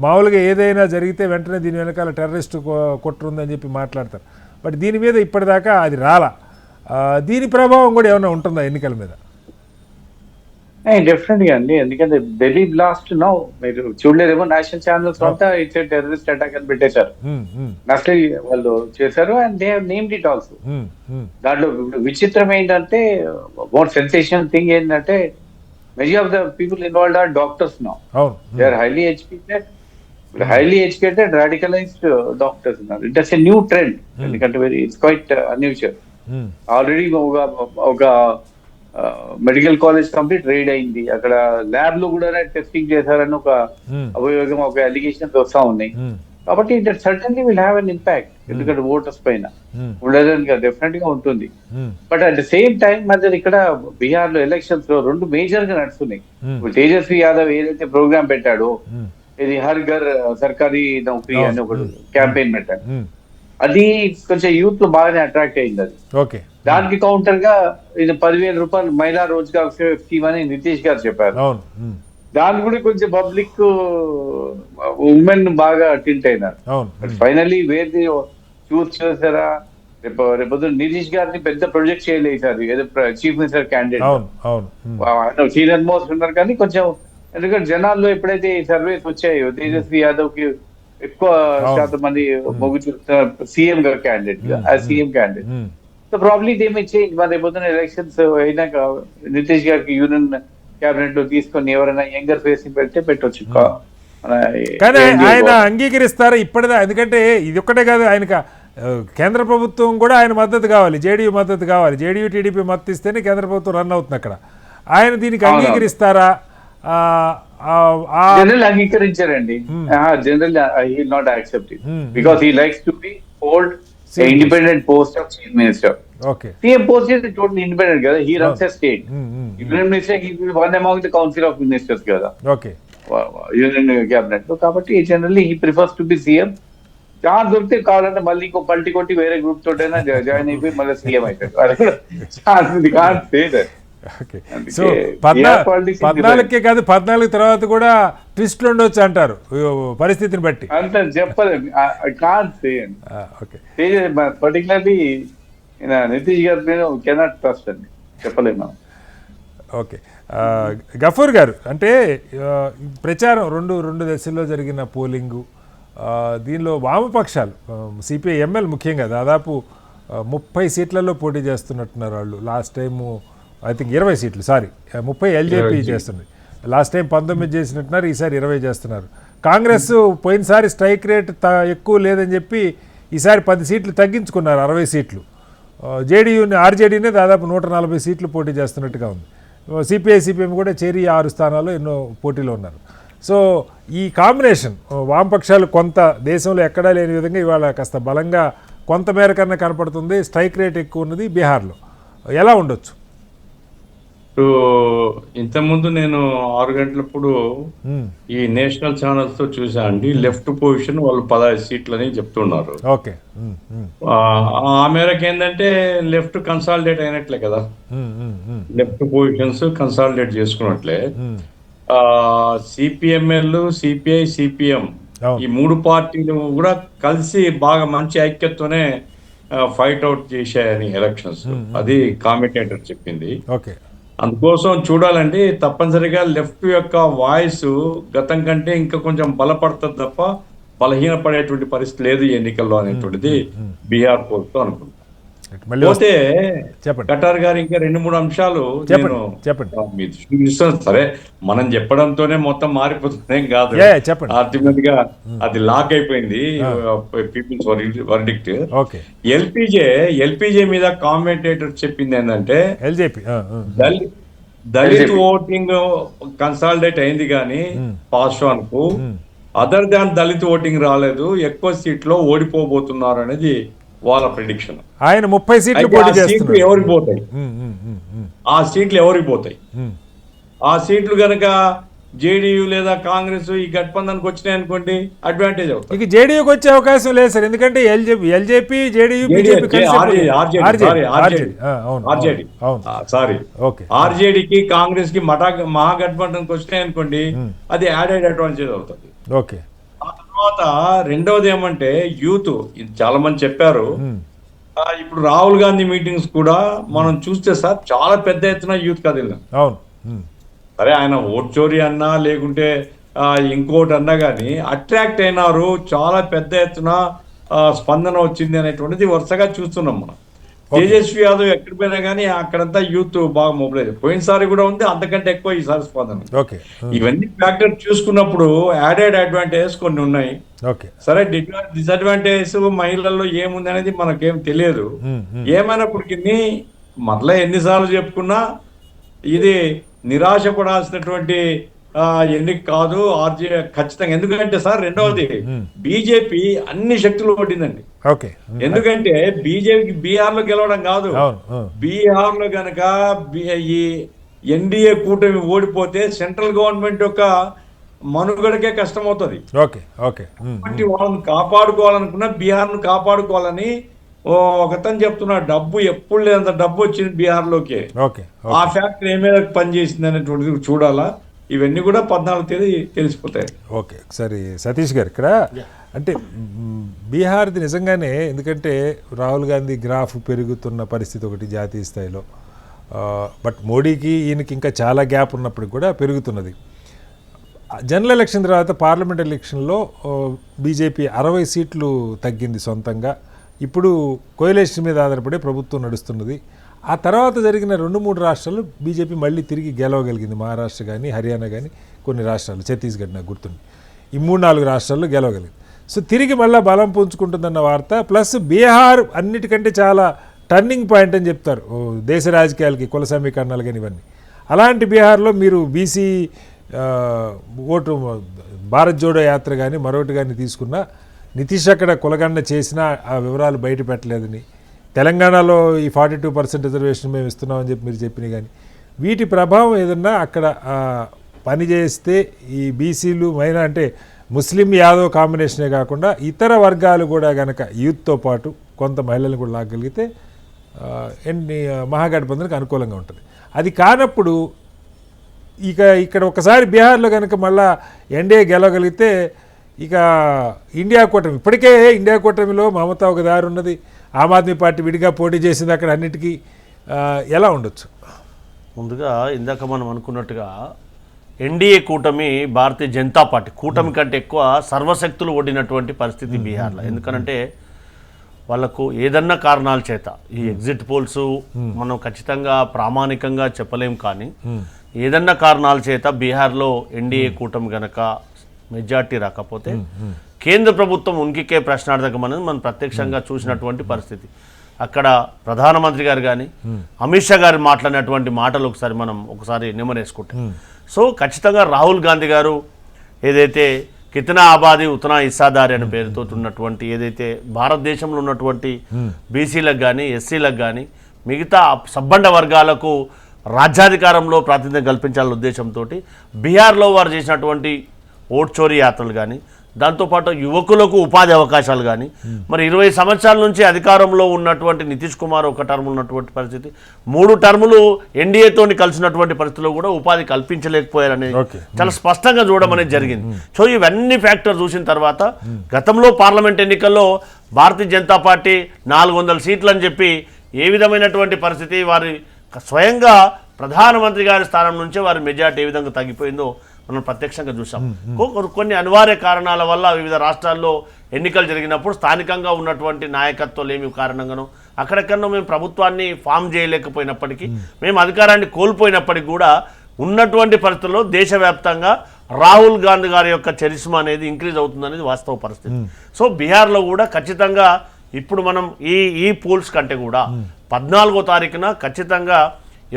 మామూలుగా ఏదైనా జరిగితే వెంటనే దీని వెనకాల టెర్రరిస్ట్ కుట్ర ఉందని చెప్పి మాట్లాడతారు. బట్ దీని మీద ఇప్పటిదాకా అది రాలా. దీని ప్రభావం కూడా ఏమైనా ఉంటుందా ఎన్నికల మీద? డెఫినెట్ గా అండి, ఎందుకంటే ఢిల్లీ బ్లాస్ట్ నో మీరు చూడలేదేమో, నేషనల్ ఛానల్స్ అంతా ఇట్స్ టెర్రరిస్ట్ అటాక్ అని పెట్టేశారు. నక్సలీ వాళ్ళు చేశారు and they have named it also. దాంట్లో విచిత్రం ఏంటంటే, మోర్ సెన్సేషనల్ థింగ్ ఏంటంటే, many of the people involved are doctors now. They are highly educated, radicalized doctors now. It's a new trend. It's quite unusual. Already ఒక medical college complete ride అయింది. అక్కడ lab లో కూడా testing చేశారని ఒక అభియోగం, ఒక అలిగేషన్స్ వస్తా ఉన్నాయి. కాబట్టి that certainly will have an impact. ఎందుకంటే ఓటర్స్ పైన ఉండదని డెఫినెట్ గా ఉంటుంది. But at the same time మరి ఇక్కడ బీహార్ లో ఎలక్షన్స్ లో 2 మేజర్ గా నడుస్తున్నాయి. తేజస్వి యాదవ్ ఏదైతే ప్రోగ్రామ్ పెట్టాడో, ఇది హర్ ఘర్ సర్కారీ నౌకరీ అని ఒక క్యాంపెయిన్ పెట్టాడు, అది కొంచెం యూత్ లో బాగానే అట్రాక్ట్ అయింది. అది దానికి కౌంటర్ గా ఇది 10,000 రూపాయలు మహిళా రోజ్గార్ స్కీమ్ అని నితీష్ గారు చెప్పారు. దాన్ని కూడా కొంచెం పబ్లిక్ ఉమెన్ బాగా టిల్ట్ అయినారు. ఫైనల్లీ వేరే చూస్ చేశారా, రేపు నితీష్ గారిని పెద్ద ప్రొజెక్ట్ చేయలేసారు ఏదో chief minister candidate. Senior most ఉన్నారు కానీ కొంచెం, ఎందుకంటే జనాల్లో ఎప్పుడైతే ఈ సర్వేస్ వచ్చాయో తేజస్వి యాదవ్ కి ఎక్కువ శాతం మంది మొగ్గు చూపుతున్నారు సీఎం గారు candidate CM candidate. So probably they may change. మన రేపొద్దున ఎలక్షన్స్ అయినాక నితీష్ గారికి యూనియన్ క్యాబినెట్ లో తీసుకొని ఎవరైనా యంగర్ ఫేస్ పెడితే పెట్టొచ్చు. కానీ ఆయన అంగీకరిస్తారా ఇప్పటిదా? ఎందుకంటే ఇది ఒక్కటే కాదు, ఆయనకు కేంద్ర ప్రభుత్వం కూడా ఆయన మద్దతు కావాలి, జేడీయూ మద్దతు కావాలి. జేడీయూ టీడీపీ మద్దతు ఇస్తేనే కేంద్ర ప్రభుత్వం రన్ అవుతుంది అక్కడ. ఆయన దీనికి అంగీకరిస్తారా? జనరల్ అంగీకరించారండి. General he not accept it because he likes to be hold independent post of chief minister. Okay, CM post is total independent కదా. He runs a state. Union minister he will one among the council of ministers కదా, okay, union cabinet లో. కాబట్టి generally he prefers to be CM. Chance దొరికితే కావాలంటే మళ్ళీ ఇంకో పల్టీ కొట్టి వేరే గ్రూప్ తోటైనా జాయిన్ అయిపోయి మళ్ళీ సీఎం అవుతాడు. ఓకే. సో 14కే కాదు 14 తర్వాత కూడా ట్విస్ట్లు ఉండొచ్చు అంటారు పరిస్థితిని బట్టి. అంత చెప్పలేదు. ఓకే, పర్టికులర్లీ నితీష్ గారి మీద కెనాట్ ట్రస్ట్ అండి, చెప్పలేము మనం. ఓకే, గఫూర్ గారు, అంటే ప్రచారం రెండు దశల్లో జరిగిన పోలింగు, దీనిలో వామపక్షాలు సిపిఐ ఎంఎల్ ముఖ్యంగా దాదాపు 30 సీట్లలో పోటీ చేస్తున్నట్టున్నారు వాళ్ళు. లాస్ట్ టైము ఐ థింక్ 20 సీట్లు, 30 ఎల్జేపీ చేస్తుంది. లాస్ట్ టైం 19 చేసినట్టున్నారు, ఈసారి 20 చేస్తున్నారు. కాంగ్రెస్ పోయినసారి స్ట్రైక్ రేట్ ఎక్కువ లేదని చెప్పి ఈసారి 10 సీట్లు తగ్గించుకున్నారు, 60 సీట్లు. ఆర్జేడీనే దాదాపు 140 సీట్లు పోటీ చేస్తున్నట్టుగా ఉంది. సిపిఐ సిపిఎం కూడా చేరి 6 స్థానాల్లో ఎన్నో పోటీలో ఉన్నారు. సో ఈ కాంబినేషన్ వామపక్షాలు కొంత దేశంలో ఎక్కడా లేని విధంగా ఇవాళ కాస్త బలంగా కొంత మేరకన్నా కనపడుతుంది. స్ట్రైక్ రేట్ ఎక్కువ ఉన్నది బీహార్లో. ఎలా ఉండొచ్చు? ఇంతకుముందు నేను 6 గంటలప్పుడు ఈ నేషనల్ ఛానల్స్ తో చూసా అండి. లెఫ్ట్ పొజిషన్ వాళ్ళు 15 సీట్లని చెప్తున్నారు. ఓకే, ఆ మేరకు ఏంటంటే లెఫ్ట్ కన్సాలిడేట్ అయినట్లే కదా, లెఫ్ట్ పొజిషన్స్ కన్సాలిడేట్ చేసుకున్నట్లే. సిపిఎంఎల్, సిపిఐ, సిపిఎం ఈ 3 పార్టీలు కూడా కలిసి బాగా మంచి ఐక్యతతోనే ఫైట్ అవుట్ చేశాయని ఎలక్షన్స్. అది కామెంటేటర్ చెప్పింది. ఓకే, అందుకోసం చూడాలండి, తప్పనిసరిగా లెఫ్ట్ యొక్క వాయిస్ గతం కంటే ఇంకా కొంచెం బలపడుతుంది తప్ప బలహీనపడేటువంటి పరిస్థితి లేదు ఎన్నికల్లో అనేటువంటిది బీహార్ పోల్తో అనుకుంటున్నాను. పోతే కటార్ గారు ఇంకా 2-3 అంశాలు చెప్పండి. సరే, మనం చెప్పడంతోనే మొత్తం మారిపోతుందేం కాదు. అల్టిమేట్ గా అది లాక్ అయిపోయింది పీపుల్స్ వర్డిక్ట్. ఎల్పీజే మీద కామెంటేటర్ చెప్పింది ఏంటంటే దళిత్ ఓటింగ్ కన్సాలిడేట్ అయింది కానీ పాస్వాన్ కు అదర్ దాన్ దళిత్ ఓటింగ్ రాలేదు, ఎక్కువ సీట్లో ఓడిపోబోతున్నారు అనేది వాళ్ళ ప్రిడిక్షన్. ఆయన 30 సీట్లు పోటీ చేస్తున్నారు. ఎవరికి పోతాయి ఆ సీట్లు? ఎవరికి పోతాయి ఆ సీట్లు? గనక జేడీయూ లేదా కాంగ్రెస్ ఈ గఠబంధన్కి వచ్చినాయి అనుకోండి, అడ్వాంటేజ్ అవుతుంది. ఇక జేడీయూకి వచ్చే అవకాశం లేదు సార్, ఎందుకంటే ఎల్జేపీ జేడీయూ ఆర్జేడీకి కాంగ్రెస్ కి మహాగఠబంధన్కి వచ్చినాయి అనుకోండి, అది యాడెడ్ అడ్వాంటేజ్ అవుతుంది. ఓకే. ఆ తర్వాత రెండవది ఏమంటే యూత్, ఇది చాలా మంది చెప్పారు. ఇప్పుడు రాహుల్ గాంధీ మీటింగ్స్ కూడా మనం చూస్తే సార్ చాలా పెద్ద ఎత్తున యూత్ కదిలినాం. సరే, ఆయన ఓట్ చోరీ అన్నా లేకుంటే ఇంకోటి అన్నా కానీ అట్రాక్ట్ అయినారు, చాలా పెద్ద ఎత్తున స్పందన వచ్చింది అనేటువంటిది వరుసగా చూస్తున్నాం మనం. తేజస్వి యాదవ్ ఎక్కడ పోయినా కానీ అక్కడంతా యూత్ బాగా మొబిలైజ్. పోయినసారి కూడా ఉంది, అంతకంటే ఎక్కువ ఈసారి స్పందన. ఇవన్నీ ఫ్యాక్టర్ చూసుకున్నప్పుడు యాడెడ్ అడ్వాంటేజెస్ కొన్ని ఉన్నాయి. సరే, డిసడ్వాంటేజెస్ మహిళల్లో ఏముంది అనేది మనకేం తెలియదు. ఏమైనప్పటికీ మరలా ఎన్నిసార్లు చెప్పుకున్నా ఇది నిరాశపడాల్సినటువంటి ఎన్నిక కాదు ఆర్జే ఖచ్చితంగా. ఎందుకంటే సార్, రెండవది బీజేపీ అన్ని శక్తులు కొట్టిందండి. ఎందుకంటే బీజేపీకి బీహార్ లో గెలవడం కాదు, బీహార్ లో గనక ఈ ఎన్డీఏ కూటమి ఓడిపోతే సెంట్రల్ గవర్నమెంట్ యొక్క మనుగడకే కష్టం అవుతుంది. వాళ్ళని కాపాడుకోవాలనుకున్నా బీహార్ ను కాపాడుకోవాలని ఒకతను చెప్తున్నా, డబ్బు ఎప్పుడు లేదంత డబ్బు వచ్చింది బీహార్ లోకి. ఆ ఫ్యాక్టరీ ఏమేమి పనిచేసింది అనేటువంటిది చూడాలా. ఇవన్నీ కూడా 14వ తేదీ తెలిసిపోతాయి. ఓకే, ఒకసారి సతీష్ గారు ఇక్కడ అంటే బీహార్ది నిజంగానే, ఎందుకంటే రాహుల్ గాంధీ గ్రాఫ్ పెరుగుతున్న పరిస్థితి ఒకటి జాతీయ స్థాయిలో, బట్ మోడీకి ఈయనకి ఇంకా చాలా గ్యాప్ ఉన్నప్పటికి కూడా పెరుగుతున్నది. జనరల్ ఎలక్షన్ తర్వాత పార్లమెంట్ ఎలక్షన్లో బీజేపీ 60 సీట్లు తగ్గింది సొంతంగా. ఇప్పుడు కోయలేషన్ మీద ఆధారపడే ప్రభుత్వం నడుస్తున్నది. ఆ తర్వాత జరిగిన 2-3 రాష్ట్రాలు బీజేపీ మళ్ళీ తిరిగి గెలవగలిగింది. మహారాష్ట్ర కానీ, హర్యానా కానీ, కొన్ని రాష్ట్రాలు, ఛత్తీస్గఢ్ నాకు గుర్తుంది. ఈ 3-4 రాష్ట్రాల్లో గెలవగలిగింది. సో తిరిగి మళ్ళీ బలం పుంజుకుంటుందన్న వార్త. ప్లస్ బీహార్ అన్నిటికంటే చాలా టర్నింగ్ పాయింట్ అని చెప్తారు దేశ రాజకీయాలకి, కుల సమీకరణాలు కానీ ఇవన్నీ. అలాంటి బీహార్లో మీరు బీసీ ఓటు భారత్ జోడో యాత్ర కానీ మరొకటి కానీ తీసుకున్నా నితీష్ అక్కడ కులగణన చేసినా ఆ వివరాలు బయట పెట్టలేదని, తెలంగాణలో ఈ 42% రిజర్వేషన్ మేము ఇస్తున్నామని చెప్పి మీరు చెప్పినాయి కానీ వీటి ప్రభావం ఏదన్నా అక్కడ పని చేస్తే ఈ బీసీలు అంటే ముస్లిం యాదవ్ కాంబినేషనే కాకుండా ఇతర వర్గాలు కూడా కనుక యూత్తో పాటు కొంత మహిళలను కూడా లాగలిగితే మహాగఠబంధన్కి అనుకూలంగా ఉంటుంది. అది కానప్పుడు ఇక్కడ ఒకసారి బీహార్లో కనుక మళ్ళా ఎన్డీఏ గెలవగలిగితే ఇక ఇండియా కూటమి, ఇప్పటికే ఇండియా కూటమిలో మమతా ఒక దారి ఉన్నది, ఆమ్ ఆద్మీ పార్టీ విడిగా పోటీ చేసింది, అక్కడ అన్నిటికీ ఎలా ఉండొచ్చు? ముందుగా ఇందాక మనం అనుకున్నట్టుగా ఎన్డీఏ కూటమి భారతీయ జనతా పార్టీ కూటమి కంటే ఎక్కువ సర్వశక్తులు ఒడినటువంటి పరిస్థితి బీహార్లో. ఎందుకనంటే వాళ్ళకు ఏదన్నా కారణాల చేత ఈ ఎగ్జిట్ పోల్స్ మనం ఖచ్చితంగా ప్రామాణికంగా చెప్పలేం, కానీ ఏదన్నా కారణాల చేత బీహార్లో ఎన్డీఏ కూటమి గనక మెజార్టీ రాకపోతే కేంద్ర ప్రభుత్వం ఉనికికే ప్రశ్నార్థకం అనేది మనం ప్రత్యక్షంగా చూసినటువంటి పరిస్థితి. అక్కడ ప్రధానమంత్రి గారు కానీ అమిత్ షా గారు మాట్లాడినటువంటి మాటలు ఒకసారి నిమరేసుకుంటాం. సో ఖచ్చితంగా రాహుల్ గాంధీ గారు ఏదైతే కితనా ఆబాది ఉతనా ఇస్సాదారి అనే పేరుతో ఉన్నటువంటి ఏదైతే భారతదేశంలో ఉన్నటువంటి బీసీలకు కానీ ఎస్సీలకు కానీ మిగతా సబ్బండ వర్గాలకు రాజ్యాధికారంలో ప్రాతినిధ్యం కల్పించాలనే ఉద్దేశంతో బీహార్లో వారు చేసినటువంటి ఓట్ చోరీ యాత్రలు కానీ, దాంతోపాటు యువకులకు ఉపాధి అవకాశాలు కానీ, మరి 20 సంవత్సరాల నుంచి అధికారంలో ఉన్నటువంటి నితీష్ కుమార్ ఒక టర్మ్ ఉన్నటువంటి పరిస్థితి, 3 టర్ములు ఎన్డీఏతో కలిసినటువంటి పరిస్థితుల్లో కూడా ఉపాధి కల్పించలేకపోయారనేది చాలా స్పష్టంగా చూడడం అనేది జరిగింది. సో ఇవన్నీ ఫ్యాక్టర్ చూసిన తర్వాత గతంలో పార్లమెంట్ ఎన్నికల్లో భారతీయ జనతా పార్టీ 400 సీట్లు అని చెప్పి ఏ విధమైనటువంటి పరిస్థితి, వారి స్వయంగా ప్రధానమంత్రి గారి స్థానం నుంచే వారి మెజార్టీ ఏ విధంగా తగ్గిపోయిందో మనం ప్రత్యక్షంగా చూసాం. కొన్ని అనివార్య కారణాల వల్ల వివిధ రాష్ట్రాల్లో ఎన్నికలు జరిగినప్పుడు స్థానికంగా ఉన్నటువంటి నాయకత్వాలు ఏమి కారణంగానో అక్కడెక్కడో మేము ప్రభుత్వాన్ని ఫామ్ చేయలేకపోయినప్పటికీ, మేము అధికారాన్ని కోల్పోయినప్పటికీ కూడా ఉన్నటువంటి పరిస్థితుల్లో దేశవ్యాప్తంగా రాహుల్ గాంధీ గారి యొక్క చరిష్మా అనేది ఇంక్రీజ్ అవుతుందనేది వాస్తవ పరిస్థితి. సో బీహార్లో కూడా ఖచ్చితంగా ఇప్పుడు మనం ఈ పోల్స్ కంటే కూడా 14వ తారీఖున ఖచ్చితంగా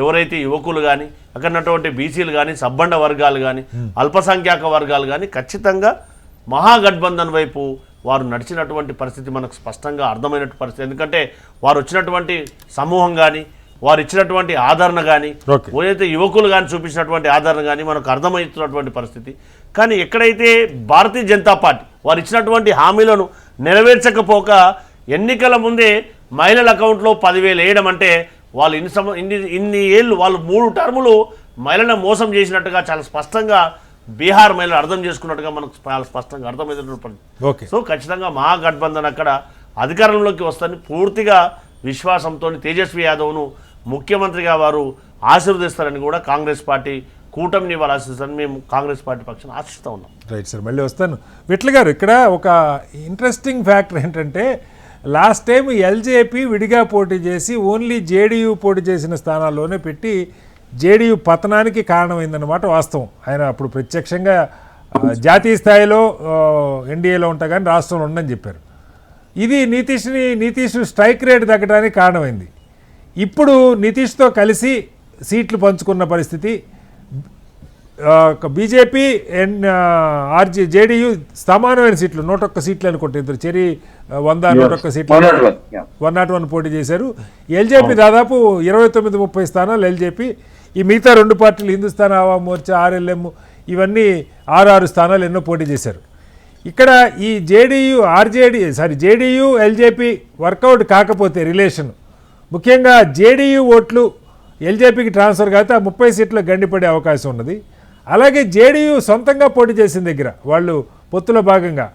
ఎవరైతే యువకులు కానీ అక్కడ ఉన్నటువంటి బీసీలు కానీ సబ్బండ వర్గాలు కానీ అల్పసంఖ్యాక వర్గాలు కానీ ఖచ్చితంగా మహాగఠబంధన్ వైపు వారు నడిచినటువంటి పరిస్థితి మనకు స్పష్టంగా అర్థమైనటువంటి పరిస్థితి. ఎందుకంటే వారు వచ్చినటువంటి సమూహం కానీ వారు ఇచ్చినటువంటి ఆదరణ కానీ ఏదైతే యువకులు కానీ చూపించినటువంటి ఆదరణ కానీ మనకు అర్థమవుతున్నటువంటి పరిస్థితి. కానీ ఎక్కడైతే భారతీయ జనతా పార్టీ వారు ఇచ్చినటువంటి హామీలను నెరవేర్చకపోక ఎన్నికల ముందే మహిళల అకౌంట్లో 10,000 వేయడం అంటే వాళ్ళు ఇన్ని ఏళ్ళు వాళ్ళు 3 టర్ములు మహిళలను మోసం చేసినట్టుగా చాలా స్పష్టంగా బీహార్ మహిళలు అర్థం చేసుకున్నట్టుగా మనకు చాలా స్పష్టంగా అర్థమైనటువంటి. సో ఖచ్చితంగా మహాగఠబంధన్ అక్కడ అధికారంలోకి వస్తారని పూర్తిగా విశ్వాసంతో తేజస్వి యాదవ్ను ముఖ్యమంత్రిగా వారు ఆశీర్వదిస్తారని కూడా కాంగ్రెస్ పార్టీ కూటమిని వాళ్ళు ఆశిస్తారని మేము కాంగ్రెస్ పార్టీ పక్షాన్ని ఆశిస్తూ ఉన్నాం. రైట్ సార్, మళ్ళీ వస్తాను. విట్ల గారు, ఇక్కడ ఒక ఇంట్రెస్టింగ్ ఫ్యాక్టర్ ఏంటంటే లాస్ట్ టైం ఎల్జేపీ విడిగా పోటీ చేసి ఓన్లీ జేడీయూ పోటీ చేసిన స్థానాల్లోనే పెట్టి జేడీయూ పతనానికి కారణమైందన్నమాట వాస్తవం. ఆయన అప్పుడు ప్రత్యక్షంగా జాతీయ స్థాయిలో ఎన్డీఏలో ఉంటా కానీ రాష్ట్రంలో ఉండని చెప్పారు. ఇది నితీష్ స్ట్రైక్ రేట్ తగ్గడానికి కారణమైంది. ఇప్పుడు నితీష్తో కలిసి సీట్లు పంచుకున్న పరిస్థితి. బీజేపీ జేడీయూ సమానమైన సీట్లు 101 సీట్లు అనుకుంటే, ఇద్దరు చెరి 101 సీట్లు 101 పోటీ చేశారు. ఎల్జేపీ దాదాపు 29-30 స్థానాలు ఎల్జేపీ. ఈ మిగతా 2 పార్టీలు హిందుస్థాన్ ఆవామ్ మోర్చా, ఆర్ఎల్ఎం ఇవన్నీ 6 స్థానాలు ఎన్నో పోటీ చేశారు. ఇక్కడ ఈ జేడీయూ ఎల్జేపీ వర్కౌట్ కాకపోతే రిలేషన్, ముఖ్యంగా జేడీయూ ఓట్లు ఎల్జేపీకి ట్రాన్స్ఫర్ కాకపోతే ఆ 30 సీట్లు గండిపడే అవకాశం ఉన్నది. అలాగే జేడీయూ సొంతంగా పోటీ చేసిన దగ్గర వాళ్ళు పొత్తులో భాగంగా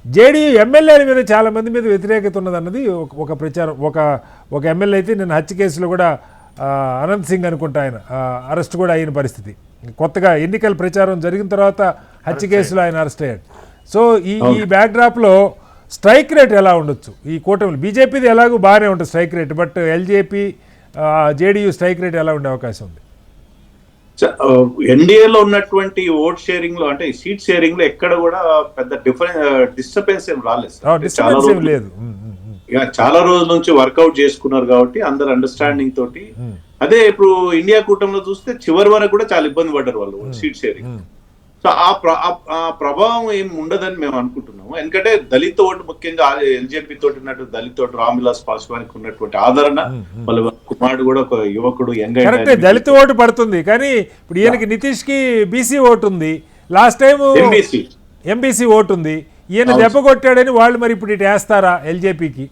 జేడీయూ ఎమ్మెల్యేల మీద చాలామంది మీద వ్యతిరేకత ఉన్నదన్నది ఒక ప్రచారం. ఒక ఎమ్మెల్యే అయితే నేను హత్య కేసులో కూడా అనంత్ సింగ్ అనుకుంటా ఆయన అరెస్ట్ కూడా అయిన పరిస్థితి. కొత్తగా ఎన్నికల ప్రచారం జరిగిన తర్వాత హత్య కేసులో ఆయన అరెస్ట్ అయ్యాడు. సో ఈ బ్యాక్డ్రాప్లో స్ట్రైక్ రేట్ ఎలా ఉండొచ్చు ఈ కూటమిలో? బీజేపీది ఎలాగో బాగానే ఉంటుంది strike rate, but LJP JDU strike rate ఎలా ఉండే అవకాశం ఉంది? ఎన్డీఏలో ఉన్నటువంటి ఓట్ షేరింగ్ లో అంటే సీట్ షేరింగ్ లో ఎక్కడ కూడా పెద్ద డిస్టర్బెన్స్ ఏం రాలేదు సార్. డిస్టర్బెన్స్ ఏం లేదు. చాలా రోజుల నుంచి వర్కౌట్ చేసుకున్నారు కాబట్టి అందరు అండర్స్టాండింగ్ తోటి. అదే ఇప్పుడు ఇండియా కూటమిలో చూస్తే చివరి వరకు కూడా చాలా ఇబ్బంది పడ్డారు వాళ్ళు సీట్ షేరింగ్. సో ఆ ప్రభావం ఏం ఉండదని మేము అనుకుంటున్నాము. ఎందుకంటే దళిత ఓటు ముఖ్యంగా ఎల్జేపీ తోటి ఉన్నట్టు దళిత ఓటు రామ్ విలాస్ పాస్వాన్కి ఉన్నటువంటి ఆదరణ, వాళ్ళ కుమారుడు కూడా ఒక యువకుడు కరెక్టే దళిత ఓటు పడుతుంది. కానీ ఇప్పుడు ఈయనకి నితీష్ కి బీసీ ఓటు ఉంది, లాస్ట్ టైం ఎంబీసీ ఓటు ఉంది, ఈయన దెబ్బ కొట్టాడని వాళ్ళు మరి ఇప్పుడు ఇటు వేస్తారా ఎల్జేపీకి?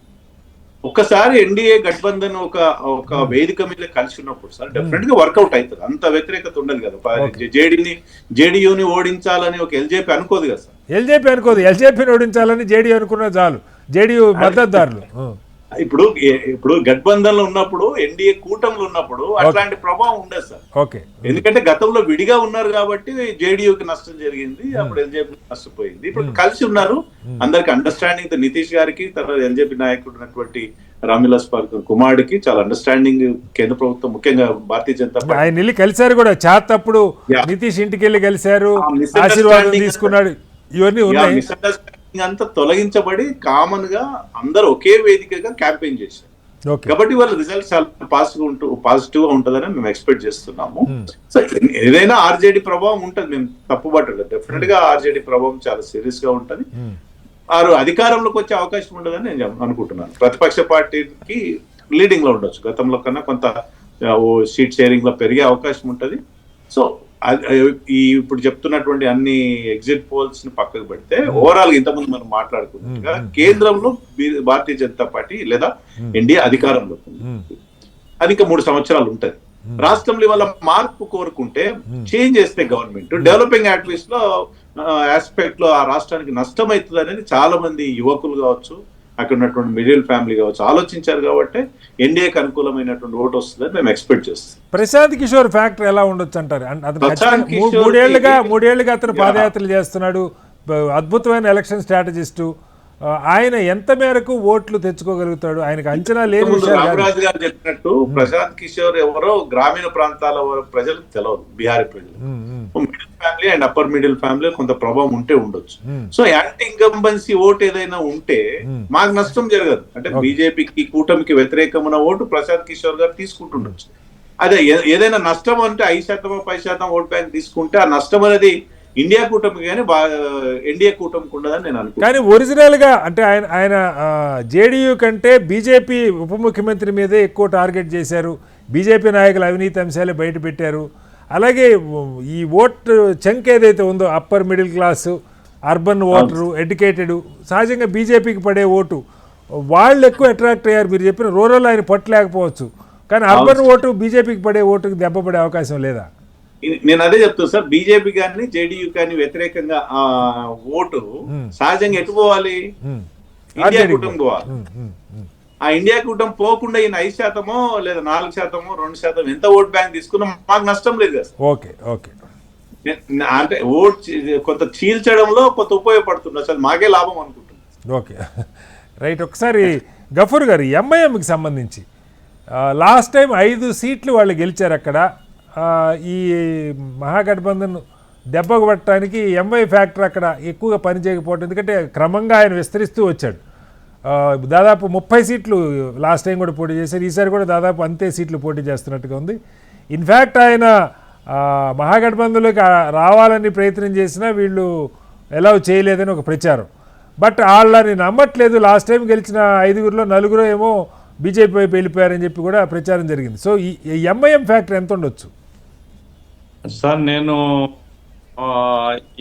ఒక్కసారి ఎన్డీఏ గఠబంధన్ ఒక వేదిక మీద కలిసి ఉన్నప్పుడు సార్ డెఫినెట్ గా వర్కౌట్ అవుతుంది. అంత వ్యతిరేకత ఉండదు కదా. జేడీయూని ఓడించాలని ఒక ఎల్జేపీ అనుకోదు కదా సార్. ఎల్జేపీ అనుకోదు, ఎల్జేపీని ఓడించాలని జేడీయూ అనుకున్న చాలు, జేడీయూ మద్దతుదారులు. ఇప్పుడు గఠబంధన్ లో ఉన్నప్పుడు ఎన్డీఏ కూటమిలో ఉన్నప్పుడు అట్లాంటి ప్రభావం ఉండదు సార్. ఓకే, ఎందుకంటే గతంలో విడిగా ఉన్నారు కాబట్టి జేడీయూకి నష్టం జరిగింది, అప్పుడు ఎల్జేపీ నష్టపోయింది. ఇప్పుడు కలిసి ఉన్నారు, అందరికి అండర్స్టాండింగ్ తో నితీష్ గారికి తర్వాత ఎల్జేపీ నాయకుడు ఉన్నటువంటి రామ్ విలాస్ పాస్వాన్ కుమారుడికి చాలా అండర్స్టాండింగ్ కేంద్ర ప్రభుత్వం ముఖ్యంగా భారతీయ జనతా పార్టీ ఆయన వెళ్ళి కలిశారు కూడా చేతప్పుడు నితీష్ ఇంటికి వెళ్ళి కలిశారు, ఆశీర్వాదం తీసుకున్నాడు, ఇవన్నీ ఉన్నాయి. అంతా తొలగించబడి కామన్ గా అందరు ఒకే వేదికగా క్యాంపెయిన్ చేశారు కాబట్టి వాళ్ళ రిజల్ట్ చాలా పాజిటివ్ గా ఉంటుందని మేము ఎక్స్పెక్ట్ చేస్తున్నాము. సో ఏదైనా ఆర్జేడీ ప్రభావం ఉంటుంది, మేము తప్పుపట్టలేదు. డెఫినెట్ గా ఆర్జేడీ ప్రభావం చాలా సీరియస్ గా ఉంటది. వారు అధికారంలోకి వచ్చే అవకాశం ఉండదని నేను అనుకుంటున్నాను. ప్రతిపక్ష పార్టీకి లీడింగ్ లో ఉండొచ్చు, గతంలో కన్నా కొంత సీట్ షేరింగ్ లో పెరిగే అవకాశం ఉంటది. సో ఇప్పుడు చెప్తున్నటువంటి అన్ని ఎగ్జిట్ పోల్స్ ని పక్కకు పెడితే ఓవరాల్ ఇంతకుముందు మనం మాట్లాడుకున్నట్టుగా కేంద్రంలో భారతీయ జనతా పార్టీ లేదా ఎన్డీఏ అధికారంలో అది ఇంకా 3 సంవత్సరాలు ఉంటది. రాష్ట్రంలో వాళ్ళ మార్పు కోరుకుంటే చేంజ్ చేస్తే గవర్నమెంట్ డెవలపింగ్ యాక్టివిటీస్ లో ఆస్పెక్ట్ లో ఆ రాష్ట్రానికి నష్టం అవుతుంది అనేది చాలా మంది యువకులు కావచ్చు, అక్కడ ఉన్నటువంటి మిడిల్ ఫ్యామిలీ కావచ్చు ఆలోచించారు కాబట్టి ఎన్డీఏకి అనుకూలమైనటువంటి ఓటు వస్తుందని మేము ఎక్స్పెక్ట్ చేస్తాం. ప్రశాంత్ కిషోర్ ఫ్యాక్టర్ ఎలా ఉండొచ్చు అంటారు? అతను మూడేళ్లుగా అతను పాదయాత్రలు చేస్తున్నాడు, అద్భుతమైన ఎలక్షన్ స్ట్రాటజిస్టు. ఆయన ఎంత మేరకు ఓట్లు తెచ్చుకోగలుగుతాడు? ఆయనకు అంచనా లేని విషయాలు. రామరాజు గారు చెప్పినట్టు ప్రశాంత్ కిషోర్ ఎవరో గ్రామీణ ప్రాంతాల ప్రజలకు తెలియదు, బీహారీ ప్రజలు. Middle family and upper middle family కొంత ప్రభావం ఉంటే ఉండొచ్చు. సో యాంటీ ఇన్కంబెన్సీ ఓటు ఏదైనా ఉంటే మాకు నష్టం జరగదు. అంటే బీజేపీకి కూటమికి వ్యతిరేకమైన ఓటు ప్రశాంత్ కిషోర్ గారు తీసుకుంటుండొచ్చు. అదే ఏదైనా నష్టం అంటే 5% 10% ఓట్ బ్యాంక్ తీసుకుంటే ఆ నష్టం అనేది ఇండియా కూటమి కానీ ఎన్డీఏ కూటమికి ఉండదని నేను అనుకుంటున్నాను. కానీ ఒరిజినల్ గా అంటే ఆయన జేడీయూ కంటే బీజేపీ ఉప ముఖ్యమంత్రి మీదే ఎక్కువ టార్గెట్ చేశారు, బీజేపీ నాయకులు అవినీతి అంశాలే బయట పెట్టారు. అలాగే ఈ ఓట్ చంక్ ఏదైతే ఉందో upper middle class, urban voter, educated, సహజంగా బీజేపీకి పడే ఓటు వాళ్ళు ఎక్కువ అట్రాక్ట్ అయ్యారు. మీరు చెప్పిన రూరల్ ఆయన పట్టలేకపోవచ్చు, కానీ అర్బన్ ఓటు బీజేపీకి పడే ఓటుకి దెబ్బ పడే అవకాశం లేదా? నేను అదే చెప్తాను సార్, బీజేపీ కానీ జేడీయూ కానీ వ్యతిరేకంగా ఆ ఓటు సహజంగా ఎటు పోవాలి? ఇండియా కూటమి పోవాలి. ఆ ఇండియా కూటమి పోకుండా ఈయన 5% లేదా 4%, 2% ఎంత ఓట్ బ్యాంక్ తీసుకున్నా మాకు నష్టం లేదు కదా. ఓకే ఓకే, అంటే ఓట్ కొంత చీల్చడంలో కొంత ఉపయోగపడుతుంది, అసలు మాకే లాభం అనుకుంటున్నాను. Okay right. ఒకసారి గఫూర్ గారు, ఎంఐఎంకి సంబంధించి లాస్ట్ టైం 5 సీట్లు వాళ్ళు గెలిచారు అక్కడ. ఈ మహాగఠబంధన్ దెబ్బ కొట్టడానికి ఎంఐ ఫ్యాక్టర్ అక్కడ ఎక్కువగా పనిచేయకపోవడం, ఎందుకంటే క్రమంగా ఆయన విస్తరిస్తూ వచ్చాడు. దాదాపు 30 సీట్లు లాస్ట్ టైం కూడా పోటీ చేశారు, ఈసారి కూడా దాదాపు అంతే సీట్లు పోటీ చేస్తున్నట్టుగా ఉంది. ఇన్ఫ్యాక్ట్ ఆయన మహాగఠబంధన్లోకి రావాలని ప్రయత్నం చేసినా వీళ్ళు అలౌ చేయలేదని ఒక ప్రచారం. బట్ వాళ్ళని నమ్మట్లేదు. లాస్ట్ టైం గెలిచిన 5గురిలో 4 ఏమో బీజేపీ వైపు వెళ్ళిపోయారని చెప్పి కూడా ప్రచారం జరిగింది. సో ఈ ఎంఐఎం ఫ్యాక్టర్ ఎంత ఉండొచ్చు సార్? నేను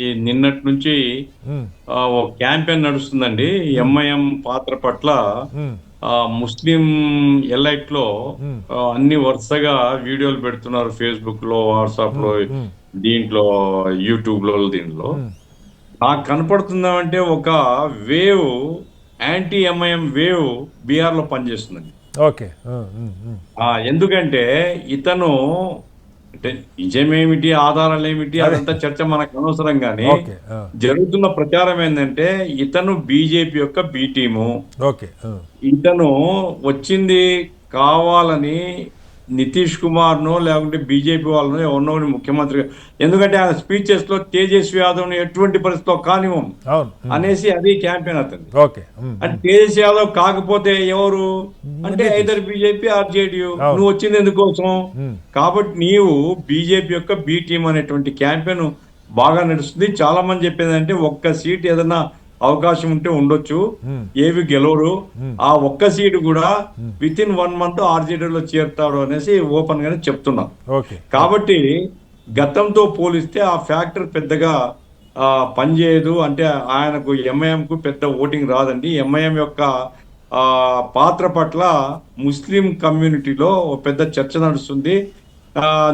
ఈ నిన్నటి నుంచి ఒక క్యాంపెయిన్ నడుస్తుందండి ఎంఐఎం పాత్ర పట్ల. ముస్లిం ఎలైట్ లో అన్ని వరుసగా వీడియోలు పెడుతున్నారు, ఫేస్బుక్ లో, వాట్సాప్ లో, దీంట్లో యూట్యూబ్ లో. దీంట్లో నాకు కనపడుతుందంటే ఒక wave, anti MIM wave Bihar లో పనిచేస్తుందండి. ఓకే, ఎందుకంటే ఇతను అంటే నిజమేమిటి, ఆధారాలు ఏమిటి, అదంతా చర్చ మనకు అనవసరం. కానీ జరుగుతున్న ప్రచారం ఏంటంటే ఇతను బీజేపీ యొక్క బి టీము, ఇతను వచ్చింది కావాలని నితీష్ కుమార్నో లేకుంటే బీజేపీ వాళ్ళనో ఎవరినో ముఖ్యమంత్రిగా, ఎందుకంటే ఆయన స్పీచెస్ లో తేజస్వి యాదవ్ని ఎటువంటి పరిస్థితిలో కానివ్వం అవును. అనేసి అది క్యాంపెయిన్ అవుతుంది. ఓకే. అంటే తేజస్వి యాదవ్ కాకపోతే ఎవరు అంటే ఐదర్ బీజేపీ ఆర్ జేడీయూ. నువ్వు వచ్చింది ఎందుకోసం? కాబట్టి నీవు బీజేపీ యొక్క బి టీం అనేటువంటి క్యాంపెయిన్ బాగా నడుస్తుంది. చాలా మంది చెప్పేది అంటే ఒక్క సీట్ ఏదైనా అవకాశం ఉంటే ఉండొచ్చు, ఏవి గెలవరు, ఆ ఒక్క సీటు కూడా విత్ ఇన్ 1 month ఆర్జేడీలో చేరుతాడు అనేసి ఓపెన్ గానే చెప్తున్నారు. కాబట్టి గతంతో పోలిస్తే ఆ ఫ్యాక్టర్ పెద్దగా పనిచేయదు. అంటే ఆయనకు ఎంఐఎం కు పెద్ద ఓటింగ్ రాదండి. ఎంఐఎం యొక్క పాత్ర పట్ల ముస్లిం కమ్యూనిటీలో పెద్ద చర్చ నడుస్తుంది.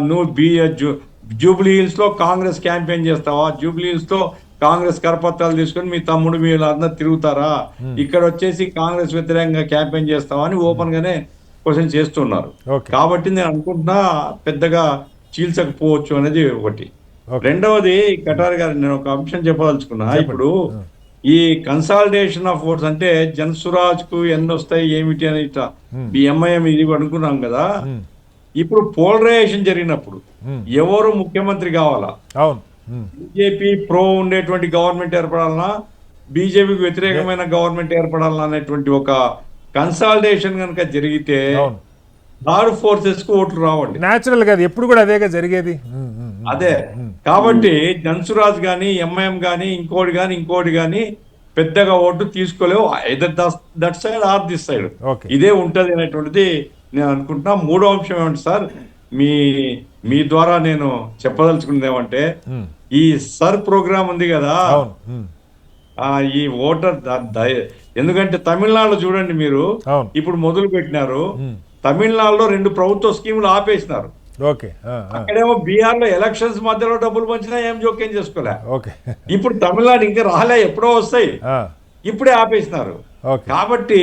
నువ్వు జూబ్లీ హిల్స్ లో కాంగ్రెస్ క్యాంపెయిన్ చేస్తావా, జూబ్లీ హిల్స్ లో కాంగ్రెస్ కరపత్రాలు తీసుకొని మీ తమ్ముడు వీళ్ళందరూ తిరుగుతారా, ఇక్కడ వచ్చేసి కాంగ్రెస్ వ్యతిరేకంగా క్యాంపెయిన్ చేస్తావా అని ఓపెన్ గానే క్వశ్చన్ చేస్తున్నారు. కాబట్టి నేను అనుకుంటున్నా పెద్దగా చీల్చకపోవచ్చు అనేది ఒకటి. రెండవది కటారి గారు నేను ఒక అంశం చెప్పదలుచుకున్నా. ఇప్పుడు ఈ కన్సాలిడేషన్ ఆఫ్ ఓట్స్ అంటే జన్సురాజ్ కు ఎన్ని వస్తాయి ఏమిటి అని ఇట్లా ఎంఐఎం ఇది అనుకున్నాం కదా. ఇప్పుడు పోలరైజేషన్ జరిగినప్పుడు ఎవరు ముఖ్యమంత్రి కావాలా, బీజేపీ ప్రో ఉండేటువంటి గవర్నమెంట్ ఏర్పడాలన్నా బీజేపీకి వ్యతిరేకమైన గవర్నమెంట్ ఏర్పడాలన్నా అనేటువంటి ఒక కన్సాలిడేషన్ కనుక జరిగితే థర్డ్ ఫోర్సెస్ కు ఓట్లు రావండి. నేచురల్ గా ఎప్పుడు కూడా అదేగా జరిగేది. అదే కాబట్టి జన్సురాజ్ గాని ఎంఐఎం గాని ఇంకోటి గాని పెద్దగా ఓటు తీసుకోలేవు. Either that side or this side ఇదే ఉంటది అనేటువంటిది నేను అనుకుంటున్నా. మూడో అంశం ఏమంటే సార్, మీ ద్వారా నేను చెప్పదలుచుకున్నది ఏమంటే ఈ సర్ ప్రోగ్రామ్ ఉంది కదా, ఈ ఓటర్ ఎందుకంటే తమిళనాడులో చూడండి మీరు ఇప్పుడు మొదలు పెట్టినారు. తమిళనాడులో 2 ప్రభుత్వ స్కీములు ఆపేసినారు. అక్కడేమో బీహార్ లో ఎలక్షన్స్ మధ్యలో డబ్బులు పంచినా ఏం జోక్యం చేసుకోలే. ఇప్పుడు తమిళనాడు ఇంకా రాలే, ఎప్పుడో వస్తాయి, ఇప్పుడే ఆపేసినారు. కాబట్టి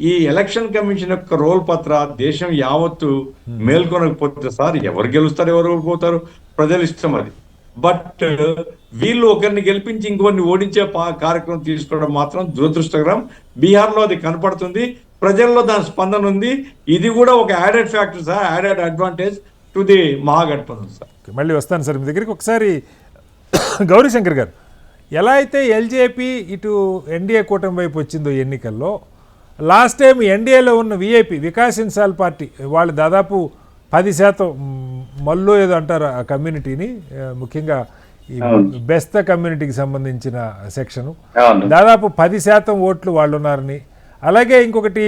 ఈ ఎలక్షన్ కమిషన్ యొక్క రోల్ పత్ర దేశం యావత్తు మేల్కొనకపోతే సార్ ఎవరు గెలుస్తారు ఎవరు పోతారు ప్రజలు ఇష్టం అది. బట్ వీళ్ళు ఒకరిని గెలిపించి ఇంకొన్ని ఓడించే కార్యక్రమం తీసుకోవడం మాత్రం దురదృష్టకరం. బీహార్ లో అది కనపడుతుంది, ప్రజల్లో దాని స్పందన ఉంది. ఇది కూడా ఒక added factor sir, added advantage to the Mahagathbandhan sir. మళ్ళీ వస్తాను సార్ మీ దగ్గరికి. ఒకసారి గౌరీశంకర్ గారు, ఎలా అయితే ఎల్జేపీ ఇటు ఎన్డీఏ కూటమి వైపు వచ్చిందో ఎన్నికల్లో, లాస్ట్ టైం ఎన్డీఏలో ఉన్న విఐపి వికాస్ ఇన్సాల్ పార్టీ వాళ్ళు దాదాపు 10% మళ్ళీ ఏదో అంటారు ఆ కమ్యూనిటీని, ముఖ్యంగా ఈ బెస్త కమ్యూనిటీకి సంబంధించిన సెక్షను, దాదాపు 10% ఓట్లు వాళ్ళు ఉన్నారని. అలాగే ఇంకొకటి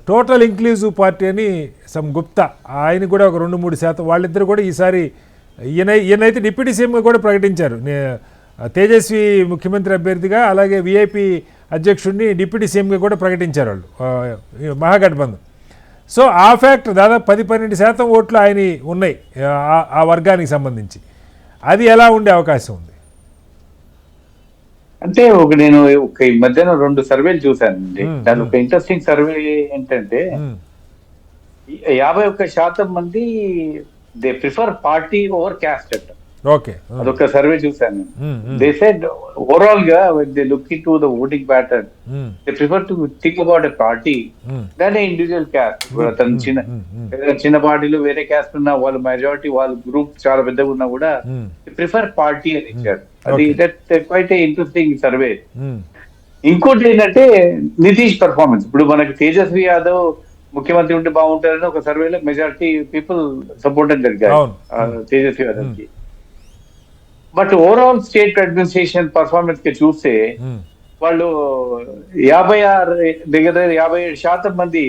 టోటల్ ఇంక్లూజివ్ పార్టీ అని సమ్ గుప్తా, ఆయన కూడా ఒక 2-3%. వాళ్ళిద్దరు కూడా ఈసారి ఈయనైతే డిప్యూటీ సీఎంగా కూడా ప్రకటించారు. తేజస్వి ముఖ్యమంత్రి అభ్యర్థిగా, అలాగే విఐపి అధ్యక్షుడిని డిప్యూటీ సీఎంగా కూడా ప్రకటించారు వాళ్ళు మహాగఠబంధన్. సో ఆ ఫ్యాక్టర్ దాదాపు 10-12% ఓట్లు ఆయన ఉన్నాయి ఆ వర్గానికి సంబంధించి. అది ఎలా ఉండే అవకాశం ఉంది? అంటే నేను ఈ మధ్యన 2 సర్వేలు చూశానండి. దాని ఒక ఇంట్రెస్టింగ్ సర్వే ఏంటంటే 51% మంది they prefer party over caste అంట. అదొక సర్వే చూసాను. దే సెడ్ ఓవరాల్ గా they look into the voting pattern, they prefer to think about a party than individual caste. చిన్న పార్టీలు వేరే క్యాస్ట్ ఉన్నా, వాళ్ళ మెజారిటీ వాళ్ళ గ్రూప్ చాలా పెద్దగా ఉన్నా కూడా ప్రిఫర్ పార్టీ అని ఇచ్చారు. అది క్వైట్ ఇంట్రెస్టింగ్ సర్వే. ఇంకోటి ఏంటంటే నితీష్ పర్ఫార్మెన్స్. ఇప్పుడు మనకి తేజస్వి యాదవ్ ముఖ్యమంత్రి ఉంటే బాగుంటారని ఒక సర్వేలో మెజారిటీ పీపుల్ సపోర్టెడ్ జరిగారు తేజస్వి యాదవ్ కి. But overall state administration performance కి చూస్తే వాళ్ళు 57% మంది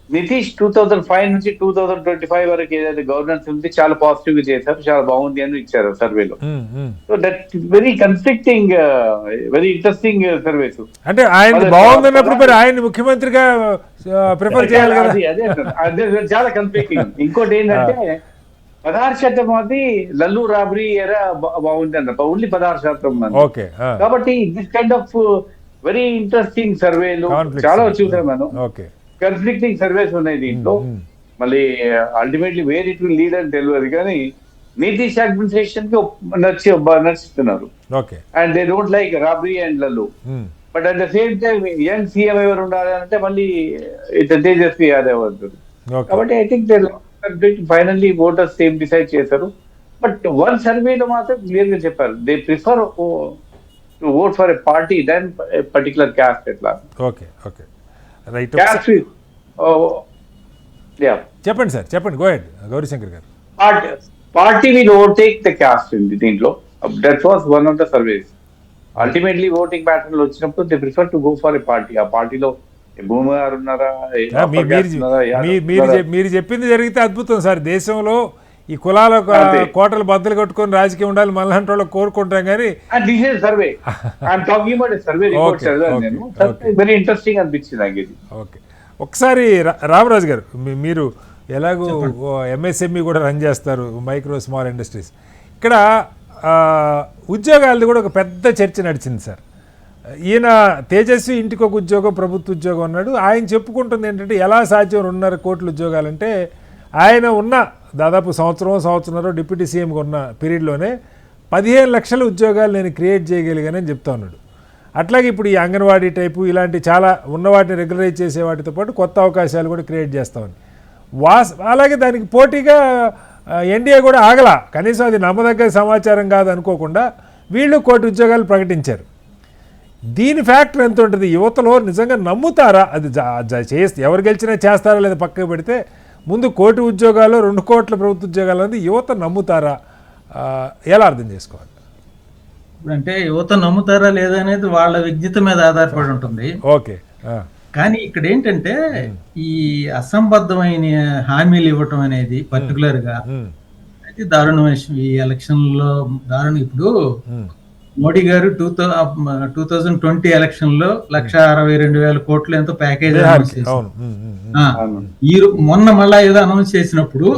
నితీష్ 2005 నుంచి 2025 వరకు ఏదైతే గవర్నెన్స్ ఉంది చాలా పాజిటివ్ గా చేశారు, చాలా బాగుంది అని ఇచ్చారు సర్వేలో. So that very conflicting, very interesting surveys. అంటే ఆయన బాగుందన్నప్పుడు మరి ఆయన ముఖ్యమంత్రిగా ప్రిఫర్ చేయాలి కదా, అదే చాలా కన్ఫ్లిక్టింగ్. ఇంకోటి ఏంటంటే 16% మంది లల్లు రాబ్రీ ఎరా బాగుంది అన్నప్ప, ఓన్లీ 16% మంది. కాబట్టి this kind of very interesting సర్వేలు చాలా చూసాం మనం. కన్ఫ్లిక్టింగ్ సర్వేస్ ఉన్నాయి దీంట్లో. మళ్ళీ ultimately where it will lead అని తెలియదు, కానీ నితీష్ అడ్మినిస్ట్రేషన్ కి నడుస్తున్నారు. And they don't like Rabri and Lalu. But at the same time young CM ఎవరు ఉండాలి అంటే మళ్ళీ తేజస్వి యాదవ్ అంటారు. కాబట్టి I think finally voters same decide చేశారు. బట్ వన్ సర్వేలో మాత్రం క్లియర్ గా చెప్పారు, they prefer to vote for a party than particular caste. ఎట్లా ఓకే ఓకే రైట్. క్యాస్ట్ చెప్పండి సార్, చెప్పండి, go ahead Gaurishankar garu. Party will overtake the caste దీంట్లో. That was one of the surveys. Ultimately voting pattern లో వచ్చినప్పుడు they prefer to go for a party. ఆ పార్టీలో భూమి గారు ఉన్నారా, మీరు చెప్పింది జరిగితే అద్భుతం సార్. దేశంలో ఈ కులాల కోటలు బద్దలు కట్టుకొని రాజకీయం ఉండాలి మనలాంటి వాళ్ళకి కోరుకుంటాం కానీ సర్వే వెరీ ఇంట్రెస్టింగ్ అనిపించింది నాకు ఇది. ఓకే, ఒకసారి రామరాజు గారు, మీరు ఎలాగో ఎంఎస్ఎంఈ కూడా రన్ చేస్తారు, మైక్రో స్మాల్ ఇండస్ట్రీస్. ఇక్కడ ఉద్యోగాలది కూడా ఒక పెద్ద చర్చ నడిచింది సార్. ఈయన తేజస్వి ఇంటికి ఒక ఉద్యోగం, ప్రభుత్వ ఉద్యోగం అన్నాడు. ఆయన చెప్పుకుంటుంది ఏంటంటే ఎలా సాధ్యం 2.5 కోట్ల ఉద్యోగాలంటే, ఆయన ఉన్న దాదాపు సంవత్సరం డిప్యూటీ సీఎంగా ఉన్న పీరియడ్లోనే 15 లక్షల ఉద్యోగాలు నేను క్రియేట్ చేయగలిగానని చెప్తా ఉన్నాడు. అట్లాగే ఇప్పుడు ఈ అంగన్వాడీ టైపు ఇలాంటి చాలా ఉన్న వాటిని రెగ్యులరైజ్ చేసే వాటితో పాటు కొత్త అవకాశాలు కూడా క్రియేట్ చేస్తామని అలాగే దానికి పోటీగా ఎన్డీఏ కూడా ఆగలా. కనీసం అది నమ్మదగ్గ సమాచారం కాదు అనుకోకుండా వీళ్ళు 1 కోటి ఉద్యోగాలు ప్రకటించారు. దీని ఫ్యాక్టర్ ఎంత ఉంటుంది? యువతలో నిజంగా నమ్ముతారా? అది ఎవరు గెలిచినా చేస్తారా లేదా పక్కకు పెడితే, ముందు 1 కోటి ఉద్యోగాలు 2 కోట్ల ప్రభుత్వ ఉద్యోగాలు అనేది యువత నమ్ముతారా? ఎలా అర్థం చేసుకోవాలి? అంటే యువత నమ్ముతారా లేదా అనేది వాళ్ళ విజ్ఞత మీద ఆధారపడి ఉంటుంది. ఓకే, కానీ ఇక్కడ ఏంటంటే ఈ అసంబద్ధమైన హామీలు ఇవ్వటం అనేది పర్టికులర్ గా అయితే దారుణమైన విషయం. ఈ ఎలక్షన్ లో దారుణం. ఇప్పుడు మోడీ గారు 2020 ఎలక్షన్ లో 1,62,000 కోట్లు ఎంతో ప్యాకేజ్ అనౌన్స్ చేశారు. మొన్న మళ్ళా ఏదో అనౌన్స్ చేసినప్పుడు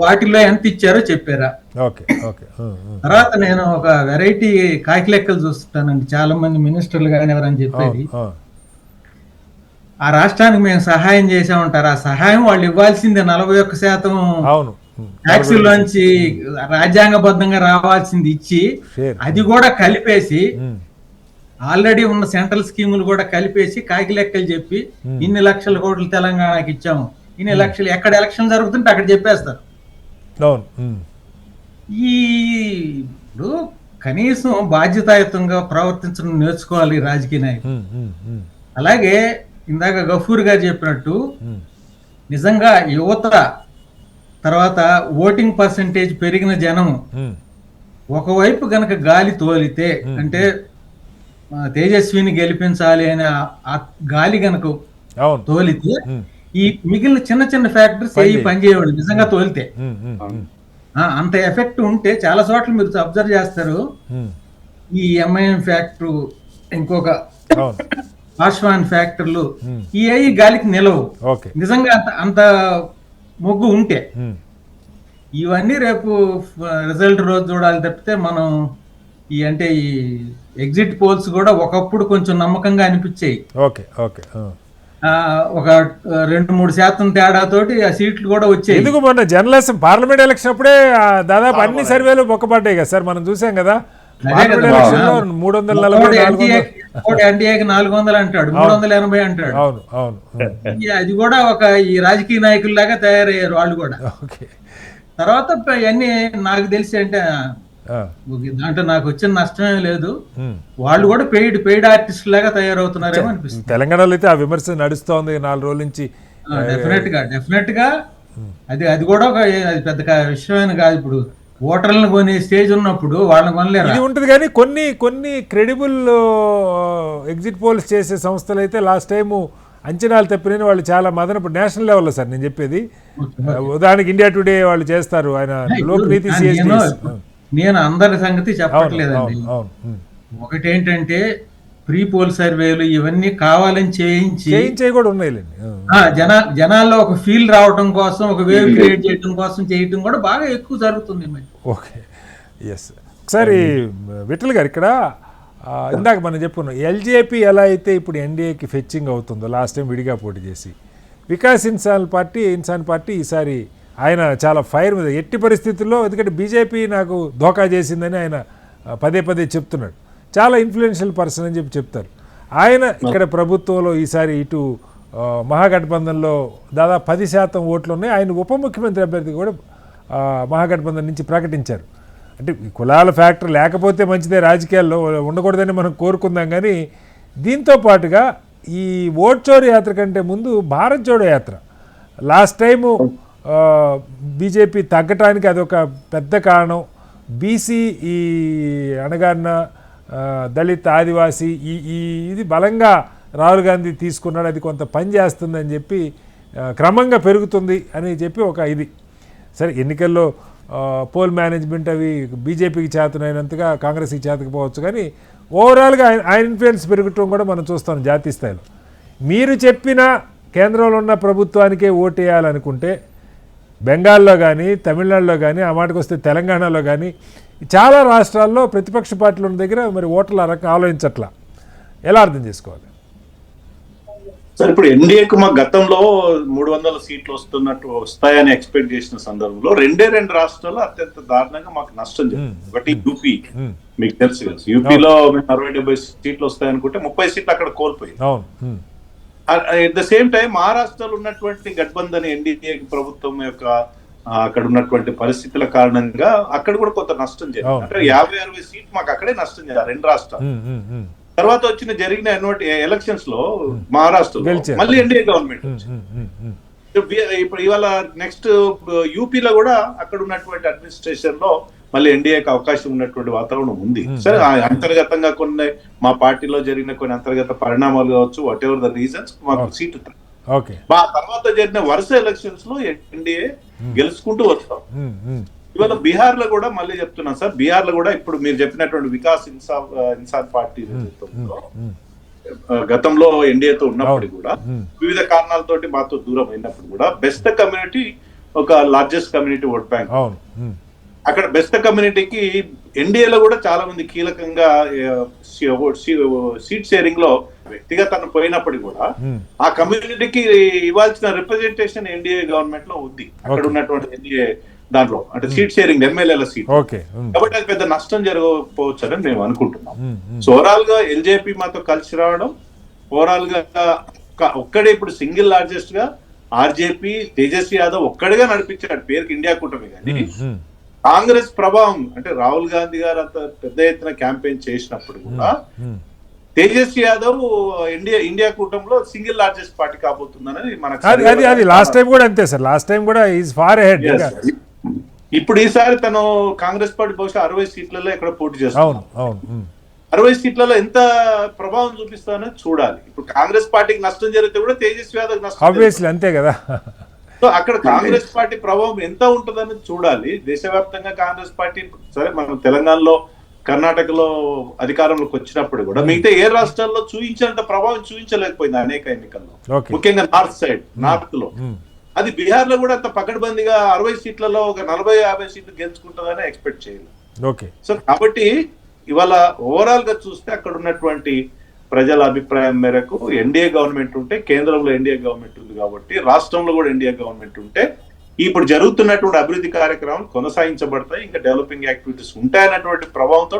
వాటిలో ఎంత ఇచ్చారో చెప్పారా? తర్వాత నేను ఒక వెరైటీ కాకి లెక్కలు చూస్తుంటానండి. చాలా మంది మినిస్టర్లు కానీ ఎవరని చెప్పేది, ఆ రాష్ట్రానికి మేము సహాయం చేసామంటారు. ఆ సహాయం వాళ్ళు ఇవ్వాల్సిందే 41% ట్యాక్సుల్లోంచి రాజ్యాంగబద్ధంగా రావాల్సింది ఇచ్చి, అది కూడా కలిపేసి ఆల్రెడీ ఉన్న సెంట్రల్ స్కీములు కూడా కలిపేసి కాకి లెక్కలు చెప్పి ఇన్ని లక్షల కోట్లు తెలంగాణకి ఇచ్చాము, ఇన్ని లక్షలు, ఎక్కడ ఎలక్షన్ జరుగుతుంటే అక్కడ చెప్పేస్తారు. ఇప్పుడు కనీసం బాధ్యతాయుతంగా ప్రవర్తించడం నేర్చుకోవాలి రాజకీయ నాయకులు. అలాగే ఇందాక గఫూర్ గారు చెప్పినట్టు నిజంగా యువత తర్వాత ఓటింగ్ పర్సంటేజ్ పెరిగిన జనము ఒకవైపు గనక గాలి తోలితే, అంటే తేజస్విని గెలిపించాలి అనే ఆ గాలి గనక తోలితే ఈ మిగిలిన చిన్న చిన్న ఫ్యాక్టరీస్ ఏ పనిచేయవాడు నిజంగా తోలితే అంత ఎఫెక్ట్ ఉంటే చాలా చోట్ల మీరు అబ్జర్వ్ చేస్తారు. ఈ ఎంఐఎం ఫ్యాక్టరీ, ఇంకొక ఆశ్వాన్ ఫ్యాక్టరీలు ఈ గాలికి నిలవు. నిజంగా అంత మొగ్గు ఉంటే ఇవన్నీ రేపు రిజల్ట్ రోజు చూడాలి తప్పితే మనం ఈ ఎగ్జిట్ పోల్స్ కూడా ఒకప్పుడు కొంచెం నమ్మకంగా అనిపించాయి. ఒక 2-3% తేడాతోటి ఆ సీట్లు కూడా వచ్చాయి. ఎందుకు మొన్న జర్నలిజం పార్లమెంట్ ఎలక్షన్ అప్పుడే దాదాపు అన్ని సర్వేలు బొక్కపడ్డాయి కదా సార్, మనం చూసాం కదా. 340 ఎన్డీఏకి 400 అంటాడు, 380 అంటాడు. అది కూడా ఒక ఈ రాజకీయ నాయకుల్లాగా తయారయ్యారు వాళ్ళు కూడా. తర్వాత ఇవన్నీ నాకు తెలిసి దాంట్లో నాకు వచ్చిన నష్టమే లేదు. వాళ్ళు కూడా పెయిడ్ ఆర్టిస్ట్ లాగా తయారవుతున్నారేమో అనిపిస్తుంది. తెలంగాణలో అయితే ఆ విమర్శ నడుస్తోంది 4 రోజుల నుంచి. డెఫినెట్ గా అది కూడా అది పెద్ద విషయమైన కాదు. ఇప్పుడు ఓటర్లను కొని స్టేజ్ ఉన్నప్పుడు వాళ్ళని కొనలేరు. ఇది ఉంటుంది కానీ కొన్ని క్రెడిబుల్ ఎగ్జిట్ పోల్స్ చేసే సంస్థలు అయితే లాస్ట్ టైము అంచనాలు తప్పినని వాళ్ళు చాలా మదనప్పుడు నేషనల్ లెవెల్లో సార్ నేను చెప్పేది. ఉదాహరణకి ఇండియా టుడే వాళ్ళు చేస్తారు, ఆయన లోక్నీతి. నేను అందరి సంగతి చెప్పట్లేదండి. ఒకటేంటంటే ప్రీ పోల్ సర్వేలు ఇవన్నీ కావాలని చేయించి కూడా ఉన్నాయిలేండి. జనాల్లో ఒక ఫీల్ రావడం కోసం, ఒక వేవ్ క్రియేట్ చేయడం కోసం చేయటం కూడా బాగా ఎక్కువ జరుగుతుంది. Okay, yes. ఒకసారి విఠల్ గారు, ఇక్కడ ఇందాక మనం చెప్పుకున్నాం ఎల్జేపీ ఎలా అయితే ఇప్పుడు ఎన్డీఏకి ఫెచ్చింగ్ అవుతుందో, లాస్ట్ టైం విడిగా పోటీ చేసి వికాస్ ఇన్సాన్ పార్టీ ఈసారి ఆయన చాలా ఫైర్ మీద, ఎట్టి పరిస్థితుల్లో, ఎందుకంటే బీజేపీ నాకు ధోకా చేసిందని ఆయన పదే చెప్తున్నాడు. చాలా ఇన్ఫ్లుయెన్షియల్ పర్సన్ అని చెప్తారు ఆయన. ఇక్కడ ప్రభుత్వంలో ఈసారి ఇటు మహాగఠబంధన్లో దాదాపు 10% ఓట్లు ఉన్నాయి. ఆయన ఉప ముఖ్యమంత్రి అభ్యర్థి కూడా మహాగఠబంధన్ నుంచి ప్రకటించారు. అంటే ఈ కులాల ఫ్యాక్టర్ లేకపోతే మంచిదే, రాజకీయాల్లో ఉండకూడదని మనం కోరుకుందాం. కానీ దీంతో పాటుగా ఈ ఓట్ చోరీ యాత్ర కంటే ముందు Bharat Jodo Yatra last time BJP తగ్గటానికి అదొక పెద్ద కారణం. బీసీ ఈ అణగారిన దళిత్ ఆదివాసీ ఇది బలంగా రాహుల్ గాంధీ తీసుకున్నాడు, అది కొంత పని చేస్తుందని చెప్పి క్రమంగా పెరుగుతుంది అని చెప్పి ఒక ఇది. సరే, ఎన్నికల్లో పోల్ మేనేజ్మెంట్ అవి బీజేపీకి చేతనైనంతగా కాంగ్రెస్కి చేతకపోవచ్చు, కానీ ఓవరాల్గా ఆయన ఇన్ఫ్లుయెన్స్ పెరగటం కూడా మనం చూస్తాం జాతీయ స్థాయిలో. మీరు చెప్పిన కేంద్రంలో ఉన్న ప్రభుత్వానికే ఓటేయాలనుకుంటే బెంగాల్లో కానీ తమిళనాడులో కానీ, ఆ మాటకు వస్తే తెలంగాణలో కానీ చాలా రాష్ట్రాల్లో ప్రతిపక్ష పార్టీలు ఉన్న దగ్గర మరి ఓటర్లు ఆ రకంగా ఆలోచించట్లా. ఎలా అర్థం చేసుకోవాలి? సార్, ఇప్పుడు ఎన్డీఏకు మా గతంలో 300 సీట్లు వస్తాయని ఎక్స్పెక్ట్ చేసిన సందర్భంలో 2 రాష్ట్రాలు అత్యంత దారుణంగా మాకు నష్టం జరిగింది. ఒకటి యూపీ, మీకు తెలుసు కదా, యూపీలో 60-70 సీట్లు వస్తాయనుకుంటే 30 సీట్లు అక్కడ కోల్పోయింది. అట్ ద సేమ్ టైం మహారాష్ట్రలో ఉన్నటువంటి గఠబంధన్ ఎన్డీఏ ప్రభుత్వం యొక్క అక్కడ ఉన్నటువంటి పరిస్థితుల కారణంగా అక్కడ కూడా కొంత నష్టం జరిగింది. అంటే 50-60 సీట్లు మాకు అక్కడే నష్టం జరిగింది 2 రాష్ట్రాలు. తర్వాత జరిగిన ఎలక్షన్స్ లో మహారాష్ట్రలో మళ్ళీ ఎన్డీఏ గవర్నమెంట్ ఇప్పుడు ఇవాళ నెక్స్ట్ యూపీలో కూడా అక్కడ ఉన్నటువంటి అడ్మినిస్ట్రేషన్ లో మళ్ళీ ఎన్డీఏకి అవకాశం ఉన్నటువంటి వాతావరణం ఉంది. సరే, అంతర్గతంగా కొన్ని మా పార్టీలో జరిగిన కొన్ని అంతర్గత పరిణామాలు కావచ్చు, వాట్ ఎవర్ ద రీజన్స్, మాకు సీటు తర్వాత జరిగిన వరుస ఎలక్షన్స్ లో ఎన్డీఏ గెలుచుకుంటూ వస్తాం. ఇవాళ బీహార్ లో కూడా మళ్ళీ చెప్తున్నాను సార్, బీహార్ లో కూడా ఇప్పుడు మీరు చెప్పినటువంటి వికాస్ ఇన్సాన్ పార్టీ గతంలో ఎన్డీఏతో ఉన్నప్పుడు కూడా వివిధ కారణాలతోటి మాతో దూరం అయినప్పుడు కూడా బెస్ట్ కమ్యూనిటీ ఒక లార్జెస్ట్ కమ్యూనిటీ ఓట్ బ్యాంక్. అక్కడ బెస్ట్ కమ్యూనిటీకి ఎన్డీఏలో కూడా చాలా మంది కీలకంగా సీట్ షేరింగ్ లో వ్యక్తిగత పోయినప్పటికీ కూడా ఆ కమ్యూనిటీకి ఇవ్వాల్సిన రిప్రజెంటేషన్ ఎన్డీఏ గవర్నమెంట్ లో ఉంది. అక్కడ ఉన్నటువంటి ఎన్డీఏ దాంట్లో అంటే సీట్ షేరింగ్ ఎమ్మెల్యేల సీట్, కాబట్టి అది పెద్ద నష్టం జరగకపోవచ్చు అని మేము అనుకుంటున్నాం. సో ఓవరాల్ గా ఎల్జేపీ మాతో కలిసి రావడం, ఓవరాల్ గా ఒక్కడే ఇప్పుడు సింగిల్ లార్జెస్ట్ గా ఆర్జేపీ తేజస్వి యాదవ్ ఒక్కడిగా నడిపించాడు పేరుకి ఇండియా కూటమి. కానీ కాంగ్రెస్ ప్రభావం అంటే రాహుల్ గాంధీ గారు అంత పెద్ద ఎత్తున క్యాంపెయిన్ చేసినప్పుడు కూడా తేజస్వి యాదవ్ ఇండియా కూటమిలో సింగిల్ లార్జెస్ట్ పార్టీ కాబోతుందని మనకు లాస్ట్ టైం కూడా అంతే సార్. లాస్ట్ టైం కూడా ఈజ్ ఫార్ అహెడ్. ఇప్పుడు ఈసారి తను కాంగ్రెస్ పార్టీ బహుశా 60 సీట్లలో ఎక్కడ పోటీ చేస్తాను. 60 సీట్లలో ఎంత ప్రభావం చూపిస్తానని చూడాలి. ఇప్పుడు కాంగ్రెస్ పార్టీకి నష్టం జరిగితే కూడా తేజస్వి యాదవ్ నష్టం అంతే కదా. సో అక్కడ కాంగ్రెస్ పార్టీ ప్రభావం ఎంత ఉంటుందని చూడాలి. దేశవ్యాప్తంగా కాంగ్రెస్ పార్టీ సరే, మనం తెలంగాణలో కర్ణాటకలో అధికారంలోకి వచ్చినప్పుడు కూడా మిగతా ఏ రాష్ట్రాల్లో చూపించేంత ప్రభావం చూపించలేకపోయింది అనేక ఎన్నికల్లో, ముఖ్యంగా నార్త్ లో. అది బీహార్ లో కూడా అంత పకడ్బందీగా 60 సీట్లలో ఒక 40-50 సీట్లు గెలుచుకుంటుందని ఎక్స్పెక్ట్ చేయాలి. సో కాబట్టి ఇవాళ ఓవరాల్ గా చూస్తే అక్కడ ఉన్నటువంటి ప్రజల అభిప్రాయం మేరకు ఎన్డీఏ గవర్నమెంట్ ఉంటే, కేంద్రంలో ఎన్డీఏ గవర్నమెంట్ ఉంది కాబట్టి రాష్ట్రంలో కూడా ఎన్డీఏ గవర్నమెంట్ ఉంటే ఇప్పుడు జరుగుతున్నటువంటి అభివృద్ధి కార్యక్రమాలు కొనసాగించబడతాయి, ఇంకా డెవలపింగ్ యాక్టివిటీస్ ఉంటాయన్నటువంటి ప్రభావంతో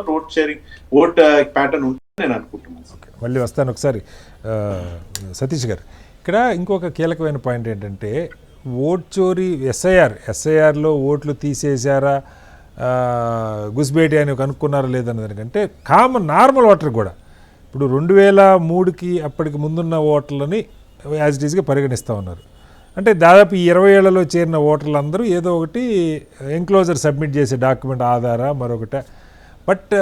ఓట్ ప్యాటర్న్ ఉంటుంది నేను అనుకుంటున్నాను. మళ్ళీ వస్తాను ఒకసారి. సతీష్ గారు, ఇక్కడ ఇంకొక కీలకమైన పాయింట్ ఏంటంటే ఓట్ చోరీ ఎస్ఐఆర్లో ఓట్లు తీసేశారా, గుస్బేటి అని కనుక్కున్నారా లేదన్న దానికంటే నార్మల్ ఓటర్ కూడా ఇప్పుడు 2003కి అప్పటికి ముందున్న ఓటర్లని యాజ్ ఇట్ ఈస్గా పరిగణిస్తూ ఉన్నారు. అంటే దాదాపు 20 ఏళ్లలో చేరిన ఓటర్లు అందరూ ఏదో ఒకటి ఎంక్లోజర్ సబ్మిట్ చేసే డాక్యుమెంట్ ఆధారా మరొకట. బట్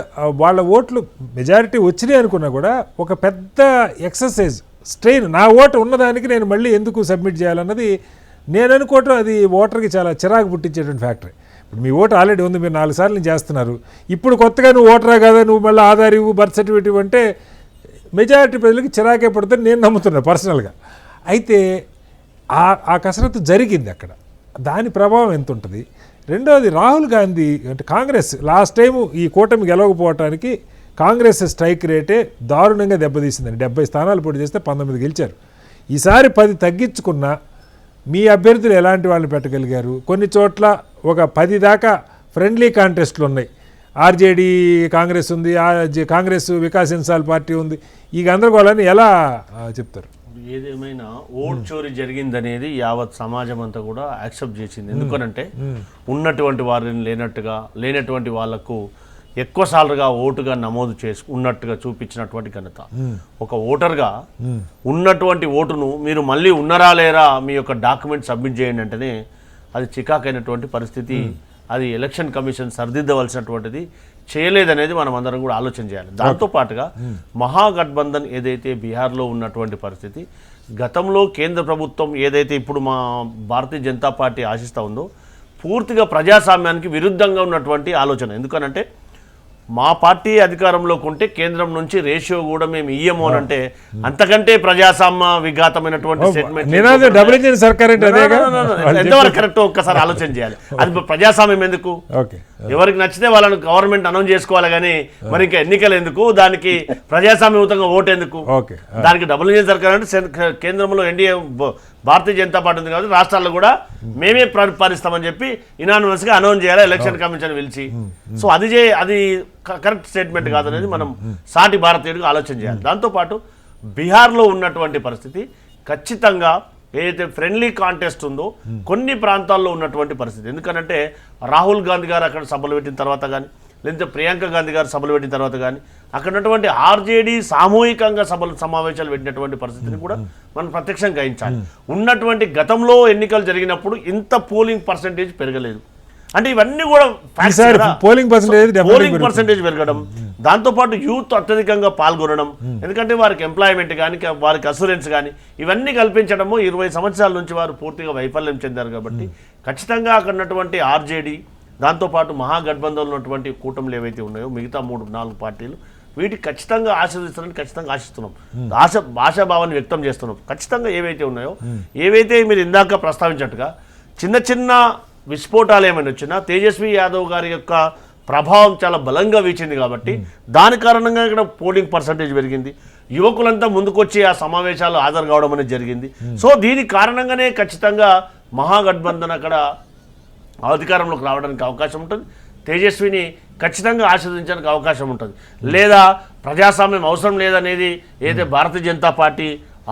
వాళ్ళ ఓట్లు మెజారిటీ వచ్చినాయి అనుకున్నా కూడా ఒక పెద్ద ఎక్సర్సైజ్ స్ట్రెయిన్, నా ఓటు ఉన్నదానికి నేను మళ్ళీ ఎందుకు సబ్మిట్ చేయాలన్నది నేను అనుకోవటం అది ఓటర్కి చాలా చిరాకు పుట్టించేటువంటి ఫ్యాక్టరీ. ఇప్పుడు మీ ఓటు ఆల్రెడీ ఉంది, మీరు 4 సార్లు చేస్తున్నారు, ఇప్పుడు కొత్తగా నువ్వు ఓటరా కదా, నువ్వు మళ్ళీ ఆధార్ ఇవ్వు, బర్త్ సర్టిఫికేట్ ఇవ్వంటే మెజారిటీ ప్రజలకి చిరాకే పడుతుంది నేను నమ్ముతున్నాను పర్సనల్గా. అయితే ఆ కసరత్తు జరిగింది అక్కడ, దాని ప్రభావం ఎంత ఉంటుంది? రెండవది, రాహుల్ గాంధీ అంటే కాంగ్రెస్ లాస్ట్ టైం ఈ కూటమి గెలవకపోవటానికి కాంగ్రెస్ స్ట్రైక్ రేటే దారుణంగా దెబ్బతీసిందండి. 70 స్థానాలు పోటీ చేస్తే 19 గెలిచారు. ఈసారి 10 తగ్గించుకున్నా మీ అభ్యర్థులు ఎలాంటి వాళ్ళని పెట్టగలిగారు? కొన్ని చోట్ల ఒక 10 దాకా ఫ్రెండ్లీ కాంటెస్ట్లు ఉన్నాయి. ఆర్జేడీ కాంగ్రెస్ ఉంది, కాంగ్రెస్ వికాస్ ఇన్సాన్ పార్టీ ఉంది. ఈ గందరగోళాన్ని ఎలా చెప్తారు? ఏదేమైనా ఓట్ చోరీ జరిగిందనేది యావత్ సమాజం అంతా కూడా యాక్సెప్ట్ చేసింది. ఎందుకనంటే ఉన్నటువంటి వారిని లేనటువంటి వాళ్లకు ఎక్కువ సార్లుగా ఓటుగా నమోదు ఉన్నట్టుగా చూపించినటువంటి ఘనత. ఒక ఓటర్గా ఉన్నటువంటి ఓటును మీరు మళ్ళీ ఉన్నారా లేరా మీ యొక్క డాక్యుమెంట్ సబ్మిట్ చేయండి అంటేనే అది చికాకైనటువంటి పరిస్థితి. అది ఎలక్షన్ కమిషన్ సరిదిద్దవలసినటువంటిది చేయలేదనేది మనం అందరం కూడా ఆలోచన చేయాలి. దాంతోపాటుగా మహాగఠబంధన్ ఏదైతే బీహార్లో ఉన్నటువంటి పరిస్థితి, గతంలో కేంద్ర ప్రభుత్వం ఏదైతే ఇప్పుడు మా భారతీయ జనతా పార్టీ ఆశిస్తూ ఉందో పూర్తిగా ప్రజాస్వామ్యానికి విరుద్ధంగా ఉన్నటువంటి ఆలోచన. ఎందుకనంటే మా పార్టీ అధికారంలోకి ఉంటే కేంద్రం నుంచి రేషియో కూడా మేము ఇయ్యము అని అంటే అంతకంటే ప్రజాస్వామ్య విఘాతమైనటువంటి స్టేట్మెంట్ ఎంతవరకు కరెక్ట్ ఒక్కసారి ఆలోచన చేయాలి. అది ప్రజాస్వామ్యం ఎందుకు? ఎవరికి నచ్చితే వాళ్ళని గవర్నమెంట్ అనౌన్స్ చేసుకోవాలి కానీ మరి ఇంకా ఎన్నికలు ఎందుకు? దానికి ప్రజాస్వామ్యయుతంగా ఓటు ఎందుకు? దానికి డబుల్ ఇంజిన్ సర్కార్ అంటే కేంద్రంలో ఎన్డీఏ భారతీయ జనతా పార్టీ ఉంది కాబట్టి రాష్ట్రాల్లో కూడా మేమే పరిస్తామని చెప్పి ఇనానిమస్గా అనౌన్స్ చేయాలి ఎలక్షన్ కమిషన్ పిలిచి. సో అది కరెక్ట్ స్టేట్మెంట్ కాదనేది మనం సాటి భారతీయుడిగా ఆలోచన చేయాలి. దాంతోపాటు బీహార్లో ఉన్నటువంటి పరిస్థితి ఖచ్చితంగా ఏదైతే ఫ్రెండ్లీ కాంటెస్ట్ ఉందో కొన్ని ప్రాంతాల్లో ఉన్నటువంటి పరిస్థితి. ఎందుకంటే రాహుల్ గాంధీ గారు అక్కడ సభలు పెట్టిన తర్వాత కానీ లేదంటే ప్రియాంక గాంధీ గారు సభలు పెట్టిన తర్వాత కానీ అక్కడ ఉన్నటువంటి ఆర్జేడీ సామూహికంగా సమావేశాలు పెట్టినటువంటి పరిస్థితిని కూడా మనం ప్రత్యక్షంగా గ్రహించాలి. ఉన్నటువంటి గతంలో ఎన్నికలు జరిగినప్పుడు ఇంత పోలింగ్ పర్సెంటేజ్ పెరగలేదు. అంటే ఇవన్నీ కూడా పోలింగ్ పర్సెంటేజ్ పెరగడం, దాంతోపాటు యూత్ అత్యధికంగా పాల్గొనడం, ఎందుకంటే వారికి ఎంప్లాయ్మెంట్ కానీ వారికి అసూరెన్స్ కానీ ఇవన్నీ కల్పించడము 20 సంవత్సరాల నుంచి వారు పూర్తిగా వైఫల్యం చెందారు. కాబట్టి ఖచ్చితంగా అక్కడ ఉన్నటువంటి ఆర్జేడీ దాంతోపాటు మహాగఠబంధన్లో ఉన్నటువంటి కూటములు ఏవైతే ఉన్నాయో మిగతా 3-4 పార్టీలు వీటికి ఖచ్చితంగా ఆశీర్వదిస్తారని ఖచ్చితంగా ఆశిస్తున్నాం. ఆశాభావాన్ని వ్యక్తం చేస్తున్నాం. ఖచ్చితంగా ఏవైతే ఉన్నాయో ఏవైతే మీరు ఇందాక ప్రస్తావించినట్టుగా చిన్న విస్ఫోటాలు ఏమైనా వచ్చినా తేజస్వి యాదవ్ గారి యొక్క ప్రభావం చాలా బలంగా వీచింది కాబట్టి దాని కారణంగా ఇక్కడ పోలింగ్ పర్సంటేజ్ పెరిగింది. యువకులంతా ముందుకొచ్చి ఆ సమావేశాలు హాజరు కావడం అనేది జరిగింది. సో దీని కారణంగానే ఖచ్చితంగా మహాగఠబంధన్ అక్కడ అధికారంలోకి రావడానికి అవకాశం ఉంటుంది. తేజస్విని ఖచ్చితంగా ఆశీర్వదించడానికి అవకాశం ఉంటుంది. లేదా ప్రజాస్వామ్యం అవసరం లేదనేది ఏదైతే భారతీయ జనతా పార్టీ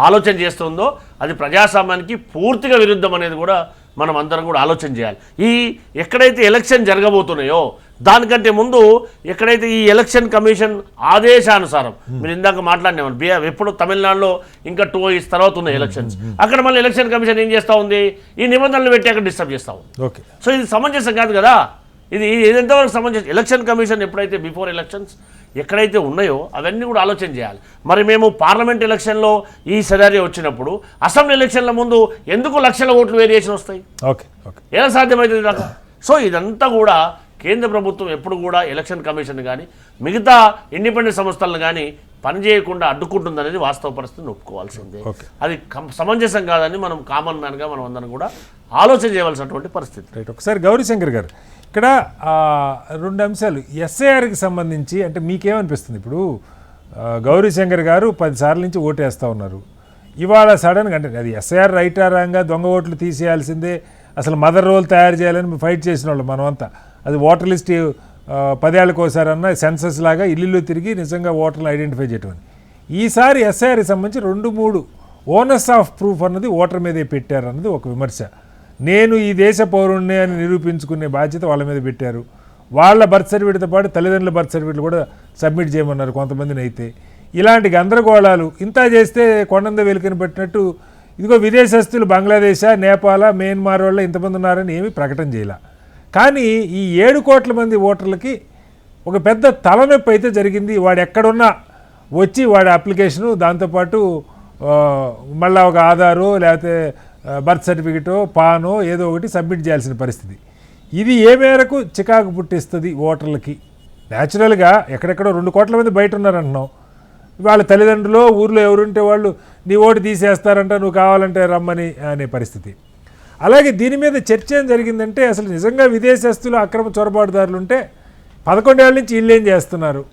ఆలోచన చేస్తుందో అది ప్రజాస్వామ్యానికి పూర్తిగా విరుద్ధం అనేది కూడా మనం అందరం కూడా ఆలోచన చేయాలి. ఎక్కడైతే ఎలక్షన్ జరగబోతున్నాయో దానికంటే ముందు ఎక్కడైతే ఈ ఎలక్షన్ కమిషన్ ఆదేశానుసారం మీరు ఇందాక మాట్లాడినామని ఎప్పుడు తమిళనాడులో ఇంకా 2 years తర్వాత ఉన్న ఎలక్షన్స్ అక్కడ మళ్ళీ ఎలక్షన్ కమిషన్ ఏం చేస్తూ ఉంది? ఈ నిబంధనలు పెట్టి అక్కడ డిస్టర్బ్ చేస్తూ ఉంది. సో ఇది సమంజసం కాదు కదా. ఇది ఎంతవరకు సమంజసం? ఎలక్షన్ కమిషన్ ఎప్పుడైతే బిఫోర్ ఎలక్షన్స్ ఎక్కడైతే ఉన్నాయో అవన్నీ కూడా ఆలోచన చేయాలి. మరి మేము పార్లమెంట్ ఎలక్షన్లో ఈ సెనారియో వచ్చినప్పుడు అసెంబ్లీ ఎలక్షన్ల ముందు ఎందుకు లక్షల ఓట్లు వేరియేషన్ వస్తాయి? ఎలా సాధ్యమవుతుంది దాకా? సో ఇదంతా కూడా కేంద్ర ప్రభుత్వం ఎప్పుడు కూడా ఎలక్షన్ కమిషన్ కానీ మిగతా ఇండిపెండెంట్ సంస్థలను కానీ పనిచేయకుండా అడ్డుకుంటుందనేది వాస్తవ పరిస్థితిని ఒప్పుకోవాల్సిందే. అది సమంజసం కాదని మనం కామన్ మ్యాన్గా మనం అందరం కూడా ఆలోచన చేయవలసినటువంటి పరిస్థితి. రైట్. ఒకసారి గౌరీశంకర్ గారు ఇక్కడ 2 అంశాలు ఎస్ఐఆర్కి సంబంధించి అంటే మీకేమనిపిస్తుంది? ఇప్పుడు గౌరీశంకర్ గారు 10 సార్ల నుంచి ఓటేస్తూ ఉన్నారు. ఇవాళ సడన్గా అంటే అది ఎస్ఐఆర్ రైటా రాంగా దొంగ ఓట్లు తీసేయాల్సిందే, అసలు మదర్ రోల్ తయారు చేయాలని ఫైట్ చేసిన వాళ్ళు మనమంతా. అది ఓటర్ లిస్ట్ 10 ఏళ్ళకి ఒకసారన్నా సెన్సస్ లాగా ఇల్లు తిరిగి నిజంగా ఓటర్లు ఐడెంటిఫై చేయటం. ఈసారి ఎస్ఐఆర్కి సంబంధించి 2-3 ఓనర్స్ ఆఫ్ ప్రూఫ్ అన్నది ఓటర్ మీదే పెట్టారన్నది ఒక విమర్శ. నేను ఈ దేశ పౌరుణ్ణి అని నిరూపించుకునే బాధ్యత వాళ్ళ మీద పెట్టారు. వాళ్ళ బర్త్ సర్టిఫికేట్తో పాటు తల్లిదండ్రుల బర్త్ సర్టిఫికేట్లు కూడా సబ్మిట్ చేయమన్నారు కొంతమందిని. అయితే ఇలాంటి గందరగోళాలు ఇంత చేస్తే కొండంద వెలుకని పెట్టినట్టు ఇదిగో విదేశస్తులు బంగ్లాదేశ్, నేపాల్, మయన్మార్ వాళ్ళు ఇంతమంది ఉన్నారని ఏమీ ప్రకటన చేయాల. కానీ ఈ 7 కోట్ల మంది ఓటర్లకి ఒక పెద్ద తలనొప్పి అయితే జరిగింది. వాడు ఎక్కడున్నా వచ్చి వాడి అప్లికేషను దాంతోపాటు మళ్ళీ ఒక ఆధారో లేకపోతే బర్త్ సర్టిఫికెటో పానో ఏదో ఒకటి సబ్మిట్ చేయాల్సిన పరిస్థితి. ఇది ఏ మేరకు చికాకు పుట్టిస్తుంది ఓటర్లకి? న్యాచురల్గా ఎక్కడెక్కడో 2 కోట్ల మంది బయట ఉన్నారంటున్నావు. వాళ్ళ తల్లిదండ్రులు ఊర్లో ఎవరుంటే వాళ్ళు నీ ఓటు తీసేస్తారంట, నువ్వు కావాలంటే రమ్మని అనే పరిస్థితి. అలాగే దీని మీద చర్చ ఏం జరిగిందంటే అసలు నిజంగా విదేశస్తులు అక్రమ చొరబాటుదారులు ఉంటే 11 ఏళ్ళ నుంచి వీళ్ళు ఏం చేస్తున్నారు,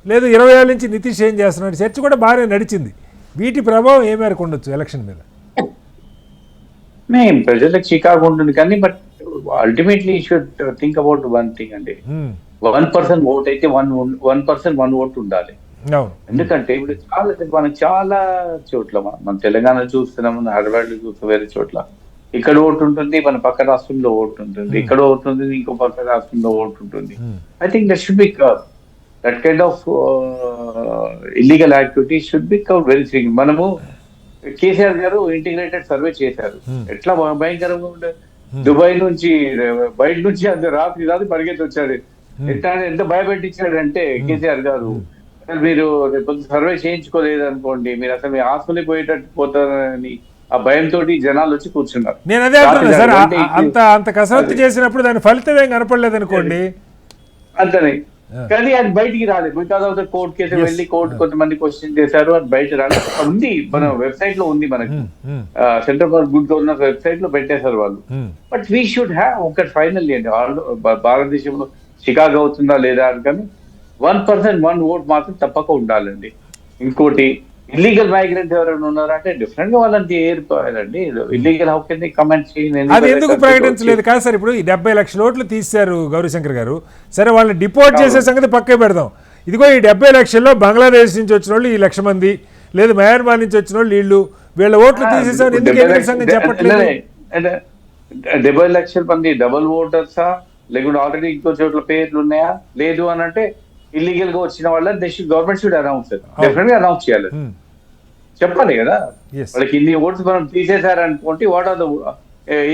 లేదు 20 ఏళ్ళ నుంచి నితీష్ ఏం చేస్తున్నారు, చర్చ కూడా బాగానే నడిచింది. వీటి ప్రభావం ఏ మేరకు ఉండొచ్చు ఎలక్షన్ మీద? ప్రజలకు చికాకు ఉంటుంది కానీ but ultimately should think about one thing అంటే 1% ఓట్ అయితే 1 person 1 ఓట్ ఉండాలి. అవును. ఎందుకంటే ఇప్పుడు మనం చాలా చోట్ల మన తెలంగాణ చూస్తున్నాం, హైదరాబాద్ చూస్తాం, వేరే చోట్ల ఇక్కడ ఓటు ఉంటుంది, మన పక్క రాష్ట్రంలో ఓటు ఉంటుంది, ఇక్కడ ఓటు ఉంటుంది, ఇంకో పక్క రాష్ట్రంలో ఓటు ఉంటుంది. I think that should B that kind of illegal activity should be covered very strict. మనము కేసీఆర్ గారు ఇంటిగ్రేటెడ్ సర్వే చేశారు, ఎట్లా భయంకరంగా ఉండే. దుబాయ్ నుంచి బయట నుంచి అందరు రాత్రి పరిగెత్తి వచ్చాడు. ఎంత భయపెట్టించాడంటే కేసీఆర్ గారు, మీరు రేపు సర్వే చేయించుకోలేదు అనుకోండి, మీరు అసలు మీ ఆస్తులే పోయేటట్టు పోతారని ఆ భయంతో జనాలు వచ్చి కూర్చున్నారు. నేను అదే అంటున్నా సార్, అంత కసరత్తు చేసినప్పుడు దాని ఫలితం ఏం కనపడలేదు అనుకోండి. అంతనే, కానీ అది బయటికి రాలేదు. Because of the court case వెళ్ళి కోర్టు కొంతమంది క్వశ్చన్ చేశారు, అది బయట రాలేదు. ఉంది, మన వెబ్సైట్ లో ఉంది, మనకి centre for good governance website లో పెట్టేశారు వాళ్ళు. బట్ వీ షుడ్ హ్యావ్ ఒక ఫైనల్లీ అండి, భారతదేశంలో చికాకు అవుతుందా లేదా అని, కానీ 1% 1 ఓట్ మాత్రం తప్పక ఉండాలండి. ఇంకోటి, ఇల్లీగల్ మైగ్రెంట్స్ ఎవరైనా ఉన్నారంటే డిఫరెంట్ గా వాళ్ళని ఏర్పాలండి. Illegal how can they comment అది ఎందుకు ప్రకటించలేదు కాదు సార్. ఇప్పుడు ఈ 70 లక్షల ఓట్లు తీశారు గౌరీశంకర్ గారు, సరే వాళ్ళని డిపోర్ట్ చేసే సంగతి పక్కే పెడదాం. ఇదిగో ఈ 70 లక్షల్లో బంగ్లాదేశ్ నుంచి వచ్చిన వాళ్ళు ఈ 1,00,000 మంది, లేదు మయన్మార్ నుంచి వచ్చిన వాళ్ళు వీళ్ళ ఓట్లు తీసేసారు, ఎందుకు ఎన్నికల సంగతి చెప్పట్లేదు? 70 లక్షల మంది డబుల్ ఓటర్సా, లేకుంటే ఆల్రెడీ ఇంకో చోట్ల పేర్లు ఉన్నాయా, లేదు అని అంటే ఇల్లీగల్ గా వచ్చిన వాళ్ళని గవర్నమెంట్ షుడ్ అనౌన్స్, డెఫినెట్ గా అనౌన్స్ చేయాలి, చెప్పాలి కదా. వాళ్ళకి ఇన్ని ఓట్స్ మనం తీసేశారు అనుకోండి, వాట్ ఆర్ ద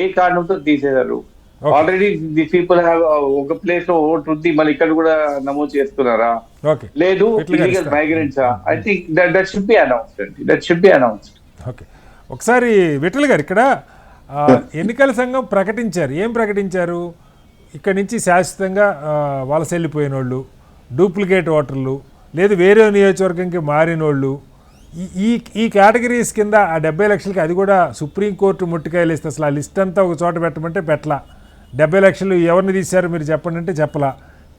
ఏ కారణంతో తీసేశారు. ఆల్రెడీ ది పీపుల్ హ్యావ్ ఒక ప్లేస్ లో ఓటు ఉంది, మళ్ళీ ఇక్కడ కూడా నమోదు చేస్తున్నారా, లేదు illegal migrants. I think that should be announced అండి, that should be announced. Okay, ఒకసారి విఠల్ గారు, ఇక్కడ ఎన్నికల సంఘం ప్రకటించారు, ఏం ప్రకటించారు? ఇక్కడి నుంచి శాశ్వతంగా వలస వెళ్ళిపోయిన వాళ్ళు, డూప్లికేట్ ఓటర్లు, లేదు వేరే నియోజకవర్గంకి మారినోళ్ళు, ఈ కేటగిరీస్ కింద ఆ 70 లక్షలకి, అది కూడా సుప్రీంకోర్టు ముట్టికాయలు ఇస్తే అసలు ఆ లిస్ట్ అంతా ఒక చోట పెట్టమంటే పెట్టలా. 70 లక్షలు ఎవరిని తీశారు మీరు చెప్పండి అంటే చెప్పలా.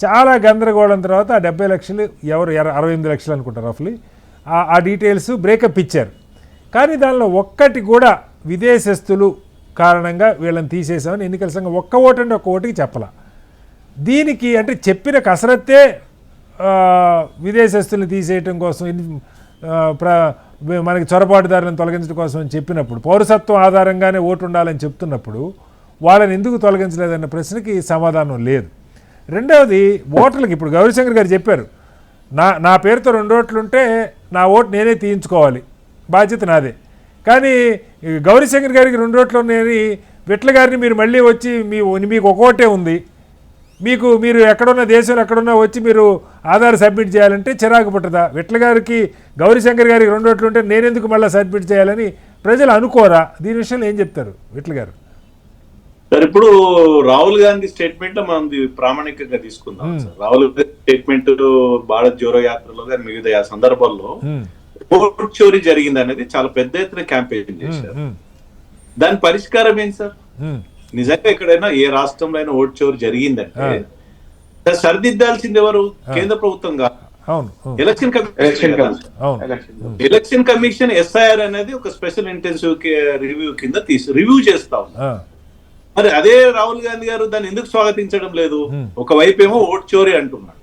చాలా గందరగోళం తర్వాత ఆ 70 లక్షలు ఎవరు 68 లక్షలు అనుకుంటారు రఫ్లీ, ఆ డీటెయిల్స్ బ్రేకప్ ఇచ్చారు. కానీ దానిలో ఒక్కటి కూడా విదేశస్తులు కారణంగా వీళ్ళని తీసేసామని ఎన్నికల సంఘం ఒక్క ఓటు అంటే ఒక్క ఓటుకి చెప్పలా. దీనికి అంటే చెప్పిన కసరత్తే విదేశస్తుల్ని తీసేయటం కోసం, మనకి చొరబాటుదారులను తొలగించడం కోసం అని చెప్పినప్పుడు, పౌరసత్వం ఆధారంగానే ఓటు ఉండాలని చెప్తున్నప్పుడు వాళ్ళని ఎందుకు తొలగించలేదన్న ప్రశ్నకి సమాధానం లేదు. రెండవది, ఓటర్లకు ఇప్పుడు గౌరీశంకర్ గారు చెప్పారు, నా పేరుతో 2 ఓట్లు ఉంటే నా ఓటు నేనే తీయించుకోవాలి, బాధ్యత నాదే. కానీ గౌరీశంకర్ గారికి 2 ఓట్లు ఉన్నాయని విట్ల గారిని మీరు మళ్ళీ వచ్చి మీకు ఒక ఓటే ఉంది, మీరు ఎక్కడున్న దేశంలో ఎక్కడున్నా వచ్చి మీరు ఆధార్ సబ్మిట్ చేయాలంటే చిరాకు పుట్టదా? విట్ల గారికి గౌరీశంకర్ గారికి 2 ఓట్లు ఉంటే నేనెందుకు మళ్ళీ సబ్మిట్ చేయాలని ప్రజలు అనుకోరా? దీని విషయంలో ఏం చెప్తారు విట్ల గారు? సార్, ఇప్పుడు రాహుల్ గాంధీ స్టేట్మెంట్ మనం ప్రామాణికంగా తీసుకుందాం సార్. రాహుల్ గాంధీ స్టేట్మెంట్ భారత్ జోడో యాత్రలో కానీ మిగతా సందర్భాల్లో ఓటు చోరీ జరిగింది అనేది చాలా పెద్ద ఎత్తున క్యాంపెయిన్ చేశారు. దాని పరిష్కారం ఏంటి సార్? నిజంగా ఎక్కడైనా ఏ రాష్ట్రంలో అయినా ఓటు చోరీ జరిగిందంటే సరిదిద్దాల్సింది ఎవరు? కేంద్ర ప్రభుత్వం కాదు, ఎలక్షన్ కమిషన్. ఎస్ఐఆర్ అనేది ఒక స్పెషల్ ఇంటెన్సివ్ రివ్యూ కింద రివ్యూ చేస్తా ఉంది. మరి అదే రాహుల్ గాంధీ గారు దాన్ని ఎందుకు స్వాగతించడం లేదు? ఒకవైపు ఏమో ఓటు చోరీ అంటున్నాడు,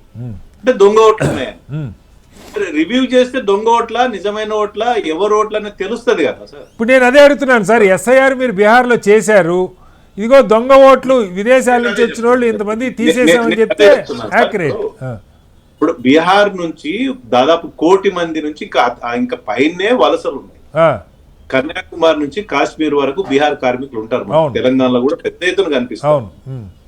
అంటే దొంగ ఓట్లు ఉన్నాయని. రివ్యూ చేస్తే దొంగ ఓట్ల నిజమైన ఓట్ల ఎవరు ఓట్ల అనేది తెలుస్తుంది కదా సార్. ఇప్పుడు నేను అదే అడుగుతున్నాను సార్, ఎస్ఐఆర్ మీరు బీహార్లో చేశారు, ఇదిగో దొంగ ఓట్లు విదేశాల నుంచి వచ్చిన వాళ్ళు ఇంతమంది తీసేసామని చెప్తే యాక్యురేట్. ఇప్పుడు బీహార్ నుంచి దాదాపు 1 కోటి మంది నుంచి ఇంకా పైనే వలసలు ఉన్నాయి. కన్యాకుమారి నుంచి కాశ్మీర్ వరకు బీహార్ కార్మికులు ఉంటారు. తెలంగాణలో కూడా పెద్ద ఎత్తున కనిపిస్తారు.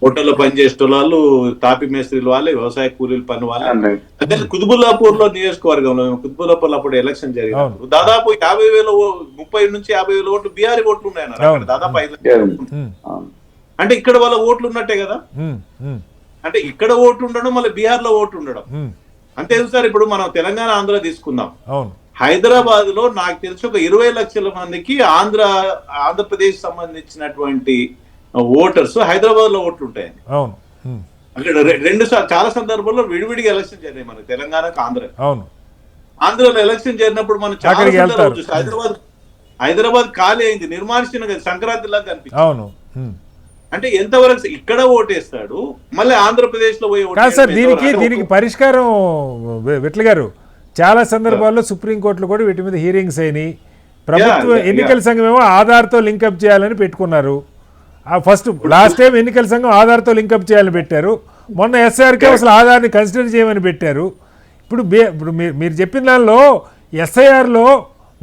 హోటల్లో పనిచేసే వాళ్ళు, తాపి మేస్త్రీలు వాళ్ళే, వ్యవసాయ కూలీలు పని వాళ్ళే. అదే కుతుబుల్లాపూర్ లో నియోజకవర్గంలో, కుతుబుల్లాపూర్ అప్పుడు ఎలక్షన్ జరిగినప్పుడు దాదాపు 30,000 నుంచి 50,000 ఓట్లు బీహారీ ఓట్లు ఉన్నాయన్నారు. దాదాపు 5,00,000. అంటే ఇక్కడ వాళ్ళ ఓట్లు ఉన్నట్టే కదా. అంటే ఇక్కడ ఓట్లు ఉండడం, మళ్ళీ బీహార్ లో ఓట్లు ఉండడం అంతే సార్. ఇప్పుడు మనం తెలంగాణ, ఆంధ్ర తీసుకుందాం. హైదరాబాద్ లో నాకు తెలిసి ఒక 20 లక్షల మందికి ఆంధ్రప్రదేశ్ సంబంధించినటువంటి ఓటర్స్ హైదరాబాద్ లో ఓట్లు ఉంటాయండి. అక్కడ చాలా సందర్భాల్లో విడివిడిగా ఎలక్షన్ జరిగాయి మనకి, తెలంగాణకు ఆంధ్రలో ఎలక్షన్ జరిగినప్పుడు మనం చాలా హైదరాబాద్ ఖాళీ అయింది, నిర్మానుష్యంగా సంక్రాంతి లాగా కనిపిస్తుంది. అంటే ఎంతవరకు ఇక్కడ ఓటేస్తాడు, మళ్ళీ ఆంధ్రప్రదేశ్ లో పోయి దీనికి పరిష్కారం విట్ల గారు. చాలా సందర్భాల్లో సుప్రీంకోర్టులో కూడా వీటి మీద హీరింగ్స్ అయినాయి. ప్రభుత్వ Yeah. ఎన్నికల సంఘం ఏమో ఆధార్తో లింకప్ చేయాలని పెట్టుకున్నారు. ఫస్ట్ లాస్ట్ టైం ఎన్నికల సంఘం ఆధార్తో లింకప్ చేయాలని పెట్టారు. మొన్న ఎస్ఐఆర్కి అసలు ఆధార్ని కన్సిడర్ చేయమని పెట్టారు. ఇప్పుడు మీరు చెప్పిన దానిలో ఎస్ఐఆర్లో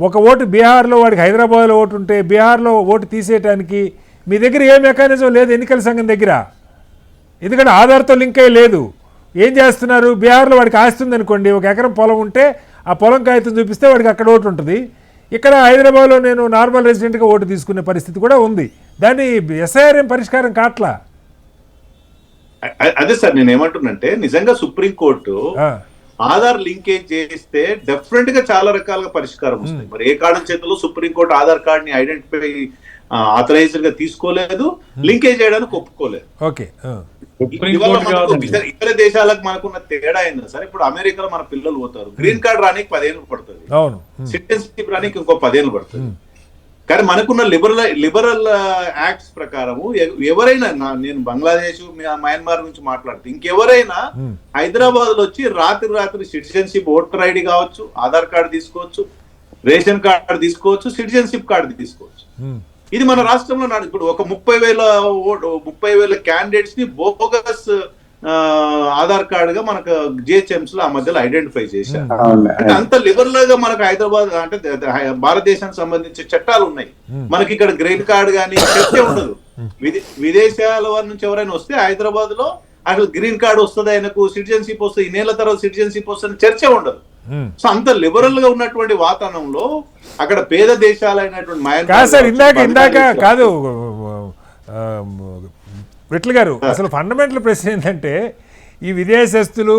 ఒక ఓటు బీహార్లో వాడికి హైదరాబాద్లో ఓటు ఉంటే బీహార్లో ఓటు తీసేయడానికి మీ దగ్గర ఏ మెకానిజం లేదు ఎన్నికల సంఘం దగ్గర. ఎందుకంటే ఆధార్తో లింక్ అయ్యి లేదు. ఏం చేస్తున్నారు, బీహార్లో వాడికి ఆస్తుంది అనుకోండి, 1 ఎకరం పొలం ఉంటే ఆ పొలం కాగితం చూపిస్తే వాడికి అక్కడ ఓటు ఉంటుంది. ఇక్కడ హైదరాబాద్లో నేను నార్మల్ రెసిడెంట్గా ఓటు తీసుకునే పరిస్థితి కూడా ఉంది. దాన్ని ఎస్ఐఆర్ ఏం పరిష్కారం కావట్లా. అదే సార్ నేను ఏమంటున్నంటే నిజంగా సుప్రీంకోర్టు ఆధార్ లింకేజ్ చేస్తే డెఫినెట్ గా చాలా రకాలుగా పరిష్కారం వస్తుంది. మరి ఏ కారణం చేతిలో సుప్రీంకోర్టు ఆధార్ కార్డ్ ని ఐడెంటిఫై ఆథరైజ్డ్ గా తీసుకోలేదు, లింకేజ్ చేయడానికి ఒప్పుకోలేదు. ఓకే, ఇవాళ మనకు ఇతర దేశాలకు మనకున్న తేడా ఏంటంటే సార్, ఇప్పుడు అమెరికాలో మన పిల్లలు పోతారు, గ్రీన్ కార్డ్ రానికి 10 ఏళ్ళు పడుతుంది, అవును, సిటిజన్షిప్ రానికి ఇంకో 10 ఏళ్ళు పడుతుంది. కానీ మనకున్న లిబరల్ యాక్ట్స్ ప్రకారము ఎవరైనా నేను బంగ్లాదేశ్ మయన్మార్ గురించి మాట్లాడుతూ ఇంకెవరైనా హైదరాబాద్ లో వచ్చి రాత్రి సిటిజన్షిప్ ఓటర్ ఐడి కావచ్చు, ఆధార్ కార్డు తీసుకోవచ్చు, రేషన్ కార్డు తీసుకోవచ్చు, సిటిజన్షిప్ కార్డు తీసుకోవచ్చు. ఇది మన రాష్ట్రంలో ఇప్పుడు ఒక 30,000 క్యాండిడేట్స్ ని బోగస్ ఆధార్ కార్డ్ గా మనకు జిహెచ్ఎంసీ లో ఆ మధ్యలో ఐడెంటిఫై చేశారు. అంటే అంత లిబరల్ గా మనకు హైదరాబాద్ అంటే భారతదేశానికి సంబంధించి చట్టాలు ఉన్నాయి. మనకి ఇక్కడ గ్రీన్ కార్డ్ కానీ చర్చ ఉండదు. విదేశాల వారి నుంచి ఎవరైనా వస్తే హైదరాబాద్ లో అసలు గ్రీన్ కార్డ్ వస్తుంది, ఆయనకు సిటిజన్షిప్ వస్తుంది, 2 ఏళ్ల తర్వాత సిటిజన్షిప్ వస్తుంది, చర్చ ఉండదు. సో అంత లిబరల్ గా ఉన్నటువంటి వాతావరణంలో అక్కడ పేద దేశాలైనటువంటి ఇందాక కాదు విట్ల గారు, అసలు ఫండమెంటల్ ప్రశ్న ఏంటంటే ఈ విదేశస్తులు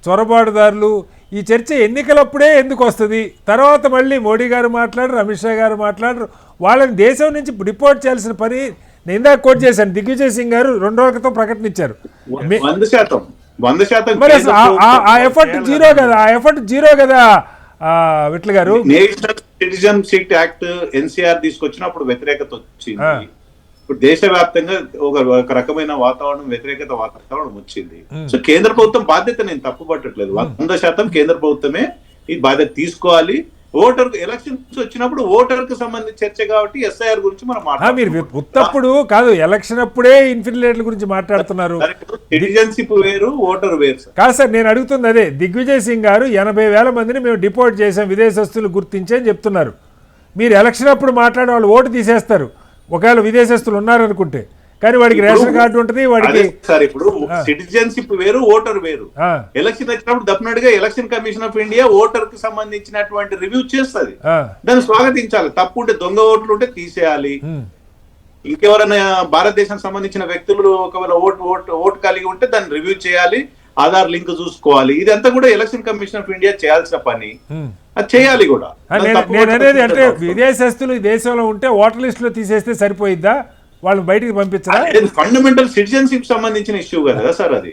చొరబాటుదారులు ఈ చర్చ ఎన్నికలప్పుడే ఎందుకు వస్తుంది? తర్వాత మళ్ళీ మోడీ గారు మాట్లాడరు, అమిత్ షా గారు మాట్లాడరు. వాళ్ళని దేశం నుంచి రిపోర్ట్ చేయాల్సిన పని నేను ఇందాక కోట్ చేశాను. దిగ్విజయ్ సింగ్ గారు 2 రోజుల క్రితం ప్రకటన ఇచ్చారు. 100% మరి ఆ ఎఫర్ట్ జీరో కదా విట్ల గారు. నేషనల్ సిటిజన్షిప్ యాక్ట్ ఎన్సీఆర్ తీసుకొచ్చినప్పుడు వ్యతిరేకత వచ్చింది. ఇప్పుడు దేశవ్యాప్తంగా ఒక రకమైన వాతావరణం, వ్యతిరేకత వాతావరణం వచ్చింది. సో కేంద్ర ప్రభుత్వం బాధ్యత నేను తప్పు పట్టట్లేదు. 100% కేంద్ర ప్రభుత్వమే ఈ బాధ్యత తీసుకోవాలి. ఓటర్ ఎలక్షన్స్ వచ్చినప్పుడు ఓటర్ కు సంబంధించి చర్చ కాబట్టి ఎస్ఐఆర్ గురించి మనం మీరు ఉత్తప్పుడు కాదు, ఎలక్షన్ అప్పుడే ఇన్ఫినిలేట్ల గురించి మాట్లాడుతున్నారు. సిటిజన్షిప్ వేరు, ఓటర్ వేరు కాదు సార్. నేను అడుగుతుంది అదే. దిగ్విజయ్ సింగ్ గారు 80,000 మందిని మేము డిపోర్ట్ చేసాం, విదేశస్తులు గుర్తించి అని చెప్తున్నారు. మీరు ఎలక్షన్ అప్పుడు మాట్లాడే వాళ్ళు ఓటు తీసేస్తారు ఒకవేళ విదేశస్తులు ఉన్నారనుకుంటే. కానీ వాడికి రేషన్ కార్డు ఉంటుంది, వాడికి సార్ ఇప్పుడు సిటిజన్షిప్ వేరు, ఓటర్ వేరు. ఎలక్షన్ వచ్చినప్పుడు డెఫినెట్ గా election commission of India voter కి సంబంధించినటువంటి రివ్యూ చేస్తుంది. దాన్ని స్వాగతించాలి. తప్పు ఉంటే, దొంగ ఓట్లు ఉంటే తీసేయాలి. ఇంకెవరైనా భారతదేశానికి సంబంధించిన వ్యక్తులు ఒకవేళ ఓటు కలిగి ఉంటే దాన్ని రివ్యూ చేయాలి, ఆధార్ లింక్ చూసుకోవాలి. ఇదంతా కూడా ఎలక్షన్ కమిషన్ ఆఫ్ ఇండియా చేయాల్సిన పని, అది చేయాలి కూడా. నేను అనేది అంటే విదేశస్తులు దేశంలో ఉంటే ఓటర్ లిస్ట్ లో తీసేస్తే సరిపోయిద్దా, వాళ్ళు బయటికి పంపించారా? ఫండమెంటల్ సిటిజన్షిప్ సంబంధించిన ఇష్యూ కదా సార్ అది.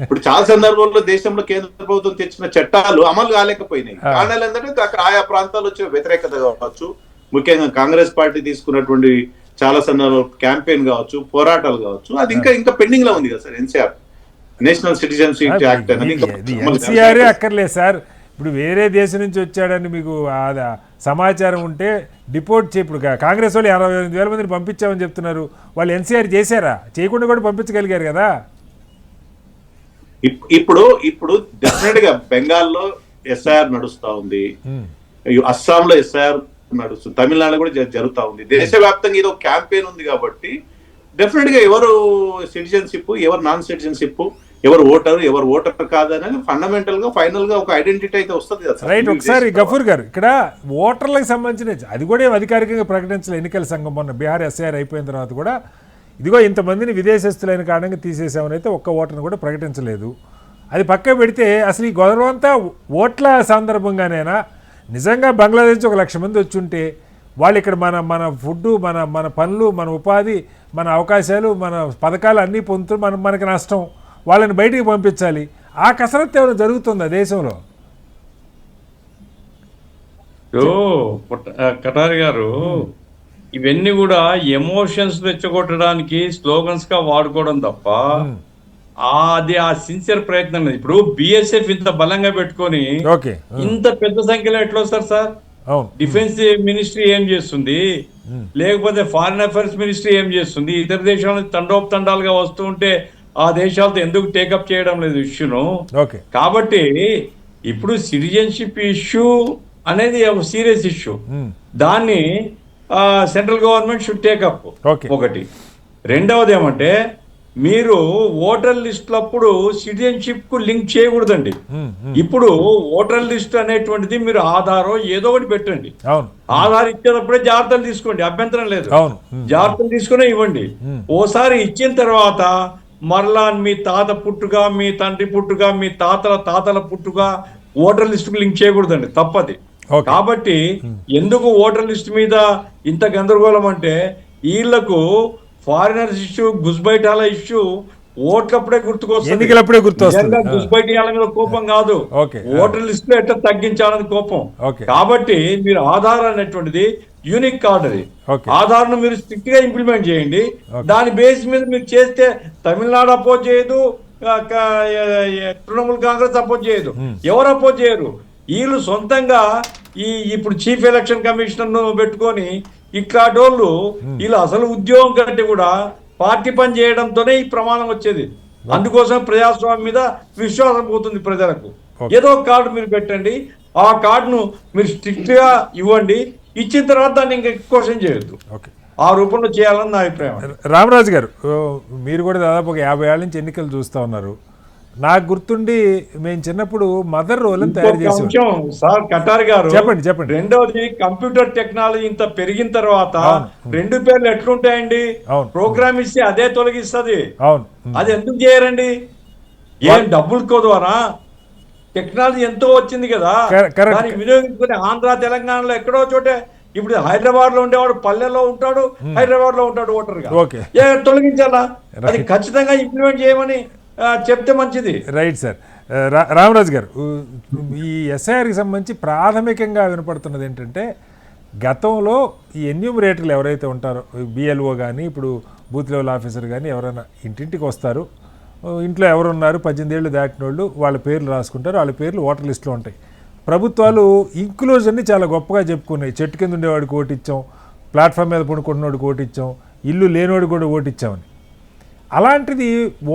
ఇప్పుడు చాలా సందర్భాల్లో దేశంలో కేంద్ర ప్రభుత్వం తెచ్చిన చట్టాలు అమలు కాలేకపోయినాయి. కారణాలు ఏంటంటే అక్కడ ఆయా ప్రాంతాల్లో వచ్చే వ్యతిరేకత కావచ్చు, ముఖ్యంగా కాంగ్రెస్ పార్టీ తీసుకున్నటువంటి చాలా సందర్భాలు క్యాంపెయిన్ కావచ్చు, పోరాటాలు కావచ్చు, అది ఇంకా పెండింగ్ లో ఉంది కదా sir. NCR national citizenship act అనేది ఎన్సీఆర్ అక్కర్లేదు సార్. ఇప్పుడు వేరే దేశం నుంచి వచ్చాడని మీకు సమాచారం ఉంటే డిపోర్ట్ చేయి. ఇప్పుడు కాంగ్రెస్ వాళ్ళు 68,000 మందిని పంపించామని చెప్తున్నారు. వాళ్ళు ఎన్సీఆర్ చేశారా? చేయకుండా కూడా పంపించగలిగారు కదా. ఇప్పుడు డెఫినెట్ గా బెంగాల్లో ఎస్ఐఆర్ నడుస్తా ఉంది, అస్సాంలో ఎస్ఐఆర్ నడుస్తుంది, తమిళనాడు కూడా జరుగుతా ఉంది. దేశవ్యాప్తంగా ఇది ఒక క్యాంపెయిన్ ఉంది కాబట్టి డెఫినెట్ గా ఎవరు సిటిజన్షిప్, ఎవరు నాన్ సిటిజన్షిప్, ఎవరు ఓటర్ కాదనేది ఫండమెంటల్ గా ఫైనల్ గా ఒక ఐడెంటిటీ అయితే వస్తుంది కదా. రైట్. ఒకసారి గఫూర్ గారు, ఇక్కడ ఓటర్లకు సంబంధించిన అది కూడా అధికారికంగా ప్రకటించిన ఎన్నికల సంఘం మొన్న బీహార్ ఎస్ఐఆర్ అయిపోయిన తర్వాత కూడా ఇదిగో ఇంతమందిని విదేశస్తులైన కారణంగా తీసేసామని అయితే ఒక్క ఓటర్ని కూడా ప్రకటించలేదు. అది పక్క పెడితే అసలు ఈ గొడవ అంతా ఓట్ల సందర్భంగానైనా నిజంగా బంగ్లాదేశ్ నుంచి 1,00,000 మంది వచ్చి ఉంటే వాళ్ళు ఇక్కడ మన ఫుడ్, మన పనులు, మన ఉపాధి, మన అవకాశాలు, మన పథకాలు అన్నీ పొందుతూ మనకి నష్టం, వాళ్ళని బయటికి పంపించాలి. ఆ కసరత్తు ఏమైనా జరుగుతుందా దేశంలో? కటారి గారు, ఇవన్నీ కూడా ఎమోషన్స్ రెచ్చగొట్టడానికి స్లోగన్స్ గా వాడుకోవడం తప్ప అది ఆ సిన్సియర్ ప్రయత్నం లేదు. ఇప్పుడు బిఎస్ఎఫ్ ఇంత బలంగా పెట్టుకొని ఓకే ఇంత పెద్ద సంఖ్యలో ఎట్లా వస్తారు సార్? అవును డిఫెన్స్ మినిస్ట్రీ ఏం చేస్తుంది, లేకపోతే ఫారిన్ అఫైర్స్ మినిస్ట్రీ ఏం చేస్తుంది? ఇతర దేశాల నుంచి తండోపతండాలుగా వస్తూ ఉంటే ఆ దేశాలతో ఎందుకు టేకప్ చేయడం లేదు ఇష్యూను? ఓకే కాబట్టి ఇప్పుడు సిటిజన్షిప్ ఇష్యూ అనేది ఒక సీరియస్ ఇష్యూ. దాన్ని central government should take up. Okay. ఒకటి. రెండవది ఏమంటే మీరు ఓటర్ లిస్టులప్పుడు సిటిజన్షిప్ కు లింక్ చేయకూడదండి. ఇప్పుడు ఓటర్ లిస్ట్ అనేటువంటిది మీరు ఆధారో ఏదో ఒకటి పెట్టండి. అవును ఆధార్ ఇచ్చేటప్పుడే జాగ్రత్తలు తీసుకోండి, అభ్యంతరం లేదు. అవును జాగ్రత్తలు తీసుకునే ఇవ్వండి. ఓసారి ఇచ్చిన తర్వాత మరలా మీ తాత పుట్టుక, మీ తండ్రి పుట్టుక, మీ తాతల తాతల పుట్టుక ఓటర్ లిస్టుకు లింక్ చేయకూడదండి, తప్పది. Okay. కాబట్టి ఎందుకు ఓటర్ లిస్ట్ మీద ఇంత గందరగోళం అంటే వీళ్లకు ఫారినర్స్ ఇష్యూ, గుస్బైటాల ఇష్యూ ఓట్లప్పుడే గుర్తుకొస్తుంది. ఎన్నికలప్పుడే గుర్తొస్తుంది. గుస్బైటాల మీద కోపం కాదు, Okay. ఓటర్ లిస్ట్ లో ఎట్లా తగ్గించాలని కోపం. Okay. కాబట్టి మీరు ఆధార్ అనేటువంటిది యూనిక్ కార్డ్, అది Okay. ఆధార్ ను మీరు స్ట్రిక్ట్ గా ఇంప్లిమెంట్ చేయండి. Okay. దాని బేస్ మీద మీరు చేస్తే తమిళనాడు అపోజ్ చేయదు, తృణమూల్ కాంగ్రెస్ అపోజ్ చేయదు, ఎవరు అపోజ్ చేయరు. వీళ్ళు సొంతంగా ఇప్పుడు చీఫ్ ఎలక్షన్ కమిషనర్ ను పెట్టుకొని ఇట్లాంటోళ్ళు వీళ్ళు అసలు ఉద్యోగం కంటే కూడా పార్టీ పని చేయడంతోనే ఈ ప్రమాణం వచ్చేది. అందుకోసం ప్రజాస్వామ్యం మీద విశ్వాసం పోతుంది ప్రజలకు. ఏదో ఒక కార్డు మీరు పెట్టండి, ఆ కార్డును మీరు స్ట్రిక్ట్ గా ఇవ్వండి. ఇచ్చిన తర్వాత దాన్ని ఇంకా క్వశ్చన్ చేయొద్దు. ఆ రూపంలో చేయాలని నా అభిప్రాయం. రామరాజు గారు, మీరు కూడా దాదాపు ఒక 50 ఏళ్ళ నుంచి ఎన్నికలు చూస్తూ ఉన్నారు. నాకు గుర్తుండి మేము చిన్నప్పుడు మదర్ రోల్ అని తయారు చేసాం సార్. కటార్ గారు చెప్పండి. రెండవది, కంప్యూటర్ టెక్నాలజీ ఇంత పెరిగిన తర్వాత రెండు పేర్లు ఎట్లుంటాయండి? ప్రోగ్రామ్ ఇస్తే అదే తొలగిస్తుంది. అవును, అది ఎందుకు చేయరండి? ఏం డబ్బులు ద్వారా టెక్నాలజీ ఎంతో వచ్చింది కదా, దాన్ని వినియోగించుకుని ఆంధ్ర తెలంగాణలో ఎక్కడో చోటే. ఇప్పుడు హైదరాబాద్ లో ఉండేవాడు పల్లెల్లో ఉంటాడు, హైదరాబాద్ లో ఉంటాడు ఓటర్ గా. తొలగించాలా? అది ఖచ్చితంగా ఇంప్లిమెంట్ చేయమని చెప్తే మంచిది. Right sir. రామరాజు గారు, ఈ ఎస్ఐఆర్కి సంబంధించి ప్రాథమికంగా వినపడుతున్నది ఏంటంటే, గతంలో ఈ ఎన్యూమరేటర్లు ఎవరైతే ఉంటారో, బిఎల్ఓ కానీ ఇప్పుడు బూత్ లెవెల్ ఆఫీసర్ కానీ ఎవరైనా ఇంటింటికి వస్తారు, ఇంట్లో ఎవరున్నారు 18 ఏళ్ళు దాటిన వాళ్ళు వాళ్ళ పేర్లు రాసుకుంటారు, వాళ్ళ పేర్లు ఓటర్ లిస్టులో ఉంటాయి. ప్రభుత్వాలు ఇంక్లూజన్ని చాలా గొప్పగా చెప్పుకున్నాయి. చెట్టు కింద ఉండేవాడికి ఓటిచ్చాం, ప్లాట్ఫామ్ మీద పడుకుంటున్నవాడికి ఓటిచ్చాం, ఇల్లు లేనివాడికి కూడా ఓటిచ్చామని. అలాంటిది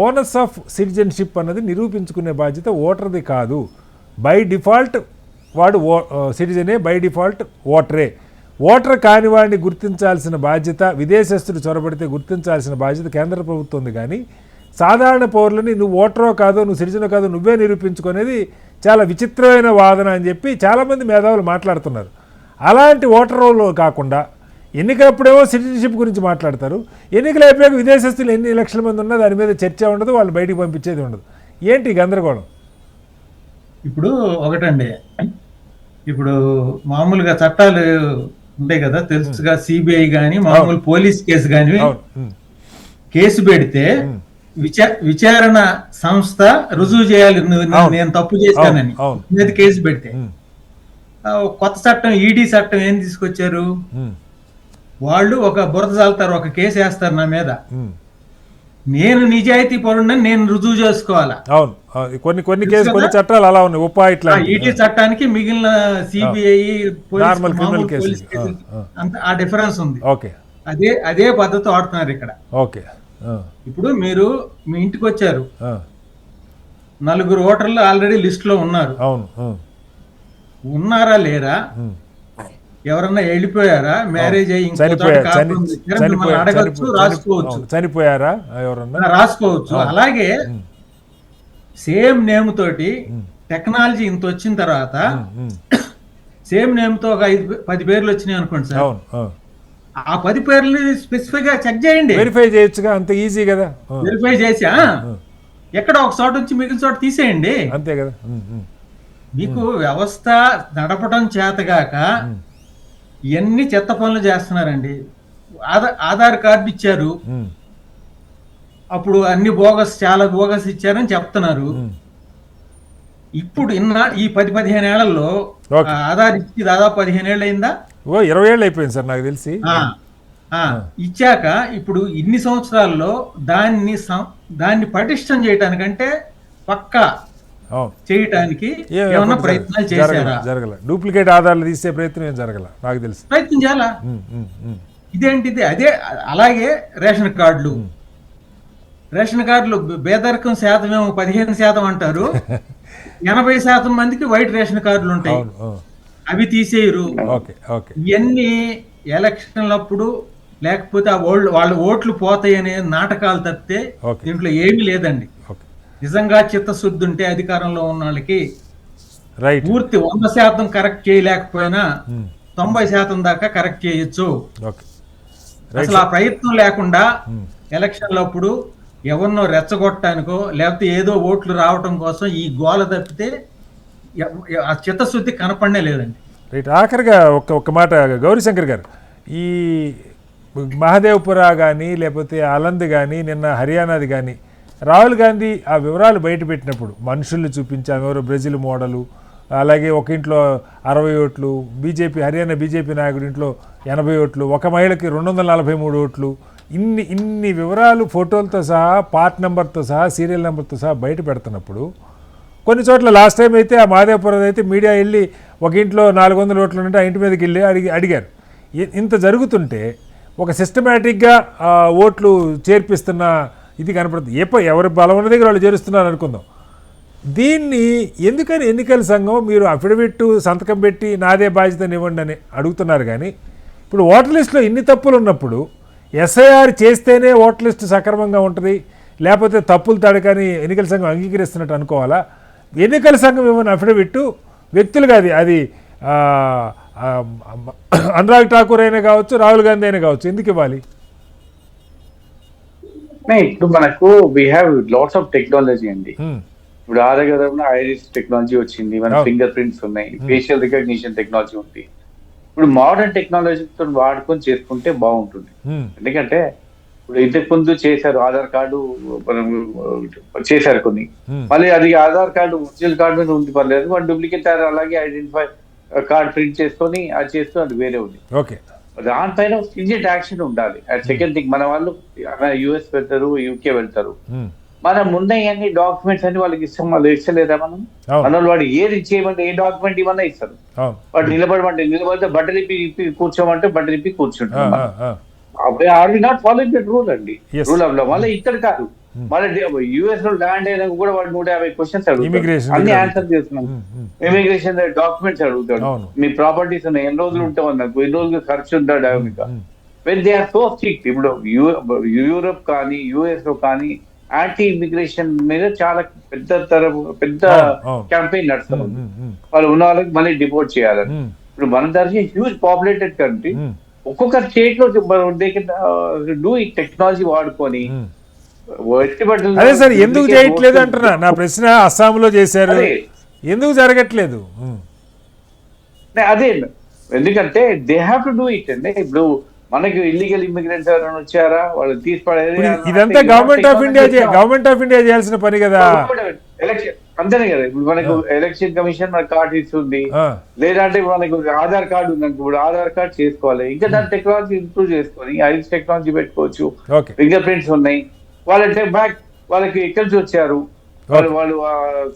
ఓనర్స్ ఆఫ్ సిటిజన్షిప్ అన్నది నిరూపించుకునే బాధ్యత ఓటర్ది కాదు. బై డిఫాల్ట్ వాడు సిటిజనే, బై డిఫాల్ట్ ఓటరే. ఓటర్ కాని వాడిని గుర్తించాల్సిన బాధ్యత, విదేశస్తుడు చొరబడితే గుర్తించాల్సిన బాధ్యత కేంద్ర ప్రభుత్వం ఉంది. కానీ సాధారణ పౌరులని నువ్వు ఓటరో కాదో, నువ్వు సిటిజనో కాదో నువ్వే నిరూపించుకునేది చాలా విచిత్రమైన వాదన అని చెప్పి చాలామంది మేధావులు మాట్లాడుతున్నారు. అలాంటి ఓటర్లో కాకుండా ఎన్నికలప్పుడేమో సిటిజన్షిప్ గురించి మాట్లాడతారు, ఎన్నికలు అయిపోయాక విదేశస్తులు ఎన్ని లక్షల మంది ఉన్నా దాని మీద చర్చ ఉండదు, వాళ్ళు బయటికి పంపించేది ఉండదు. ఏంటి గందరగోళం? ఇప్పుడు ఒకటండి, ఇప్పుడు మామూలుగా చట్టాలు ఉంటాయి కదా, తెలుసుగా. సిబిఐ కానీ మామూలు పోలీస్ కేసు కానీ కేసు పెడితే విచారణ సంస్థ రుజువు చేయాలి నేను తప్పు చేశానని. మీద కేసు పెడితే కొత్త చట్టం, ఈడీ చట్టం ఏం తీసుకొచ్చారు? వాళ్ళు ఒక బురద చాలుతారు, ఒక కేసు వేస్తారు నా మీద, నేను నిజాయితీ పరుడని నేను రుజువు చేసుకోవాలా. అవును, కొన్ని కేసు కొన్ని చట్టాలు అలా ఉన్నాయి. ఉపా ఇట్లా ఈడీ చట్టానికి మిగిలిన సిబిఐ అంత ఆ డిఫరెన్స్ ఉంది. ఓకే, అదే పద్ధతి వాడుతున్నారు ఇక్కడ. ఓకే, ఇప్పుడు మీరు మీ ఇంటికి వచ్చారు, 4 ఓటర్లు ఆల్రెడీ లిస్ట్ లో ఉన్నారు. అవును, ఉన్నారా లేరా, ఎవరన్నా వెళ్ళిపోయారా, మ్యారేజ్ అయ్యి అడగచ్చు, రాసుకోవచ్చు. చనిపోయారా ఎవరన్నా రాసుకోవచ్చు. అలాగే సేమ్ నేమ్ తోటి టెక్నాలజీ ఇంత వచ్చిన తర్వాత సేమ్ నేమ్ తో ఒక 10 పేర్లు వచ్చినాయి అనుకోండి సార్, ఆ 10 పేర్లు స్పెసిఫిక్ గా చెక్ చేయండి, వెరిఫై చేయొచ్చుగా, అంత ఈజీ కదా. వెరిఫై చేసి ఎక్కడ ఒక చోట నుంచి మిగిలిన చోట తీసేయండి, అంతే కదా. మీకు వ్యవస్థ నడపడం చేతగాక ఎన్ని చెత్త పనులు చేస్తున్నారండి. ఆధార్ కార్డు ఇచ్చారు, అప్పుడు అన్ని బోగస్, చాలా బోగస్ ఇచ్చారని చెప్తున్నారు. ఇప్పుడు ఈ 10-15 ఏళ్లలో ఆధార్ ఇచ్చి దాదాపు 15 ఏళ్ళు అయిందా? 20 ఏళ్ళు అయిపోయింది సార్ నాకు తెలిసి. ఇచ్చాక ఇప్పుడు ఇన్ని సంవత్సరాల్లో దాన్ని దాన్ని పటిష్టం చేయటానికంటే పక్కా అవును. చేయటానికి ఏం ఏమన్నా ఎప్పుడు ప్రయత్నాలు జరగల చేశారా? జరగల డూప్లికేట్ ఆధారాలు తీసే ప్రయత్నం ఏం జరగల నాకు తెలుసు. ప్రయత్నం చేయాలా? ఇదేంటిది? అదే అలాగే రేషన్ కార్డులు. రేషన్ కార్డులు పేదరికం శాతం ఏమో 15% అంటారు. 80% మందికి వైట్ రేషన్ కార్డులు ఉంటాయి, అవును, అవును. అవి తీసేయరు. ఓకే ఓకే ఇవన్నీ ఎలక్షన్లప్పుడు లేకపోతే వాళ్ళ ఓట్లు పోతాయి అనే నాటకాలు తప్పితే ఓకే. దీంట్లో ఏమీ లేదండి. ఓకే నిజంగా చిత్తశుద్ధి ఉంటే అధికారంలో ఉన్న వాళ్ళకి రైట్. పూర్తి 100% కరెక్ట్ చేయలేకపోయినా 90% దాకా కరెక్ట్ చేయొచ్చు. Okay right. అసలు ఆ ప్రయత్నం లేకుండా ఎలక్షన్లప్పుడు ఎవరినో రెచ్చగొట్టడానికో లేకపోతే ఏదో ఓట్లు రావటం కోసం ఈ గోల తప్పితే ఆ చిత్తశుద్ధి కనపడనే లేదండి. రైట్. ఆఖరిగా ఒక్క మాట గౌరీశంకర్ గారు, ఈ మహదేవ్పురా కానీ లేకపోతే అలంద్ కానీ నిన్న హర్యానాది కానీ రాహుల్ గాంధీ ఆ వివరాలు బయటపెట్టినప్పుడు మనుషుల్ని చూపించి ఆమె ఎవరో బ్రెజిల్ మోడలు, అలాగే ఒక ఇంట్లో 60 ఓట్లు, హర్యానా బీజేపీ నాయకుడి ఇంట్లో 80 ఓట్లు, ఒక మహిళకి 243 ఓట్లు, ఇన్ని వివరాలు ఫోటోలతో సహా పార్ట్ నెంబర్తో సహా సీరియల్ నెంబర్తో సహా బయట పెడుతున్నప్పుడు కొన్ని చోట్ల లాస్ట్ టైం అయితే ఆ మహదేవ్పురం అయితే మీడియా వెళ్ళి ఒక ఇంట్లో 400 ఓట్లు ఉంటే ఆ ఇంటి మీదకి వెళ్ళి అడిగారు. ఇంత జరుగుతుంటే ఒక సిస్టమేటిక్గా ఓట్లు చేర్పిస్తున్న ఇది కనపడుతుంది. ఎవరి బలం ఉన్న దగ్గర వాళ్ళు చేరుస్తున్నారు అనుకుందాం. దీన్ని ఎందుకని ఎన్నికల సంఘం మీరు అఫిడవిట్ సంతకం పెట్టి నాదే బాధ్యతని ఇవ్వండి అని అడుగుతున్నారు, కానీ ఇప్పుడు ఓటర్ లిస్టులో ఇన్ని తప్పులు ఉన్నప్పుడు ఎస్ఐఆర్ చేస్తేనే ఓటర్ లిస్టు సక్రమంగా ఉంటుంది, లేకపోతే తప్పులు తడకని ఎన్నికల సంఘం అంగీకరిస్తున్నట్టు అనుకోవాలా? ఎన్నికల సంఘం ఇవ్వని అఫిడవిట్ వ్యక్తులుగా అది అనురాగ్ ఠాకూర్ అయినా కావచ్చు, రాహుల్ గాంధీ అయినా కావచ్చు, ఎందుకు ఇవ్వాలి? ఇప్పుడు మనకు we have lots of technology అండి. ఇప్పుడు ఆ దగ్గర ఐరిస్ టెక్నాలజీ వచ్చింది, మన ఫింగర్ ప్రింట్స్ ఉన్నాయి, ఫేషియల్ రికగ్నిషన్ టెక్నాలజీ ఉంది. ఇప్పుడు మోడర్న్ టెక్నాలజీతో వాడుకొని చేసుకుంటే బాగుంటుంది. ఎందుకంటే ఇప్పుడు ఇంతకు ముందు చేశారు ఆధార్ కార్డు చేశారు కొన్ని, మళ్ళీ అది ఆధార్ కార్డు ఒరిజినల్ కార్డు మీద ఉంది పర్లేదు, వాళ్ళు డూప్లికేట్ అలాగే ఐడెంటిఫై కార్డ్ ప్రింట్ చేసుకొని అది చేస్తూ అది వేరే ఉంది. ఓకే, దానిపైన ఇమీడియట్ యాక్షన్ ఉండాలి. సెకండ్ థింగ్, మన వాళ్ళు యుఎస్ వెళ్తారు, యూకే వెళ్తారు, మనం ముందే అన్ని డాక్యుమెంట్స్ అన్ని వాళ్ళకి ఇస్తాం, వాళ్ళు ఇచ్చలేదా? మనం మన వాడు ఏది ఇచ్చేయమంటే ఏ డాక్యుమెంట్ ఇవన్నా ఇస్తారు. వాడు నిలబడితే బట్టలు ఇప్పి కూర్చోమంటే బట్టలు ఇప్పి కూర్చుంటాం. Are we not following that rule అండి, రూల్ ఆఫ్ లా. మళ్ళీ ఇక్కడ కాదు, మళ్ళీ యుఎస్ లో ల్యాండ్ అయినా కూడా వాడు 150 క్వశ్చన్స్ అడుగుతాడు, అన్ని ఆన్సర్ చేస్తున్నాం. ఇమిగ్రేషన్ డాక్యుమెంట్స్ అడుగుతాడు, మీ ప్రాపర్టీస్ ఉన్నాయి, ఎన్ని రోజులు ఉంటావు నాకు, ఎన్ని రోజులు ఖర్చు ఉంటాడు. When they are so strict, ఇప్పుడు యూరోప్ కానీ యుఎస్ లో కానీ యాంటీ ఇమిగ్రేషన్ మీద చాలా పెద్ద క్యాంపెయిన్ నడుస్తుంది. వాళ్ళు ఉన్న వాళ్ళకి మళ్ళీ డిపోర్ట్ చేయాలని. ఇప్పుడు మన దగ్గర హ్యూజ్ పాపులేటెడ్ కంట్రీ, ఒక్కొక్క స్టేట్ లో డూ ఈ టెక్నాలజీ వాడుకొని. అదే సార్, ఎందుకు చేయట్లేదు అంటున్నా నా ప్రశ్న. అస్సాంలో చేశారు, ఎందుకు జరగట్లేదు? అదే, ఎందుకంటే they have to do it అండి. ఇప్పుడు మనకి ఇల్లీగల్ ఇమిగ్రెంట్స్ ఎవరైనా వచ్చారా, వాళ్ళు తీసిపడేది ఇదంతా గవర్నమెంట్ ఆఫ్ ఇండియా చేయాల్సిన పని కదా. ఎలక్షన్ అంతేనే కదా. ఇప్పుడు మనకు ఎలక్షన్ కమిషన్ మనకు కార్డు ఇస్తుంది, లేదంటే మనకు ఆధార్ కార్డు ఉంది అనుకో, ఇప్పుడు ఆధార్ కార్డు చేసుకోవాలి. ఇంకా దాని టెక్నాలజీ ఇంప్రూవ్ చేసుకొని ఐరిస్ టెక్నాలజీ పెట్టుకోవచ్చు, ఫింగర్ ప్రింట్స్ ఉన్నాయి. వాళ్ళంటే బ్యాక్ వాళ్ళకి ఎక్కడి నుంచి వచ్చారు వాళ్ళు,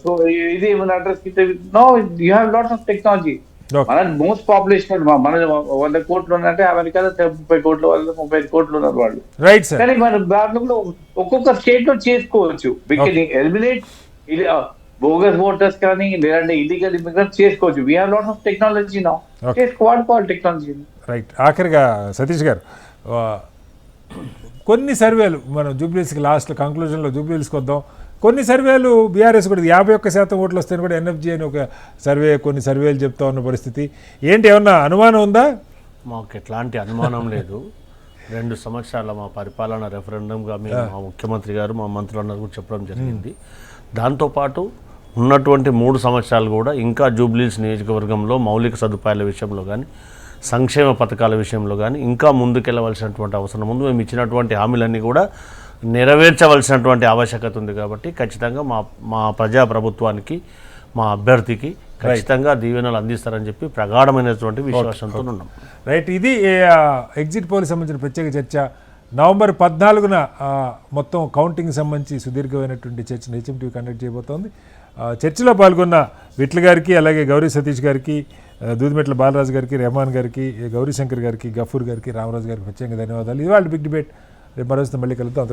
సో ఇది ఏమైనా address no, you have lots of technology. మన మోస్ట్ పాపులేషన్ మన 100 కోట్లు ఉన్నట్టే అమెరికాలో 30 కోట్ల వాళ్ళు 35 కోట్లు ఉన్నారు వాళ్ళు. కానీ మన దాంట్లో ఒక్కొక్క స్టేట్ లో చేసుకోవచ్చు. ఎలిమినేట్ బోగస్ ఓటర్స్ కానీ లేదంటే ఇల్లీగల్ ఇమిగ్రెంట్స్ చేసుకోవచ్చు. We have LADS of technology now, వాడుకోవాలి టెక్నాలజీ. రైట్. ఆఖరిగా సతీష్ గారు, కొన్ని సర్వేలు మనం జూబ్లీస్కి లాస్ట్లో కంక్లూజన్లో జూబ్లీస్కి వద్దాం. కొన్ని సర్వేలు బీఆర్ఎస్ కూడా 51% ఓట్లు వస్తాయని కూడా ఎన్ఎఫ్జీ అని ఒక సర్వే, కొన్ని సర్వేలు చెప్తా ఉన్న పరిస్థితి ఏంటి? ఏమన్నా అనుమానం ఉందా? మాకు ఎట్లాంటి అనుమానం లేదు. 2 సంవత్సరాల మా పరిపాలన రెఫరెండంగా మేము మా ముఖ్యమంత్రి గారు మా మంత్రులందరూ కూడా చెప్పడం జరిగింది. దాంతోపాటు ఉన్నటువంటి 3 సంవత్సరాలు కూడా ఇంకా జూబ్లీస్ నియోజకవర్గంలో మౌలిక సదుపాయాల విషయంలో కానీ సంక్షేమ పథకాల విషయంలో కానీ ఇంకా ముందుకెళ్ళవలసినటువంటి అవసరం ఉంది. మేము ఇచ్చినటువంటి హామీలన్నీ కూడా నెరవేర్చవలసినటువంటి ఆవశ్యకత ఉంది. కాబట్టి ఖచ్చితంగా మా ప్రజాప్రభుత్వానికి, మా అభ్యర్థికి ఖచ్చితంగా దీవెనలు అందిస్తారని చెప్పి ప్రగాఢమైనటువంటి విశ్వాసంతో ఉన్నాం. రైట్. ఇది ఎగ్జిట్ పోల్ సంబంధించిన ప్రత్యేక చర్చ. నవంబర్ 14న మొత్తం కౌంటింగ్ సంబంధించి సుదీర్ఘమైనటువంటి చర్చను హెచ్ఎంటీవీ కండక్ట్ చేయబోతోంది. చర్చలో పాల్గొన్న విట్ల గారికి, అలాగే గౌరీ సతీష్ గారికి, దూదిమెట్ల బాలరాజు గారికి, రెహమాన్ గారికి, గౌరీశంకర్ గారికి, గఫూర్ గారికి, రామరాజు గారికి ప్రత్యేకంగా ధన్యవాదాలు. ఇవాళ బిగ్ డిబేట్. రేపు మరోజు మళ్ళీ కలుద్దాం.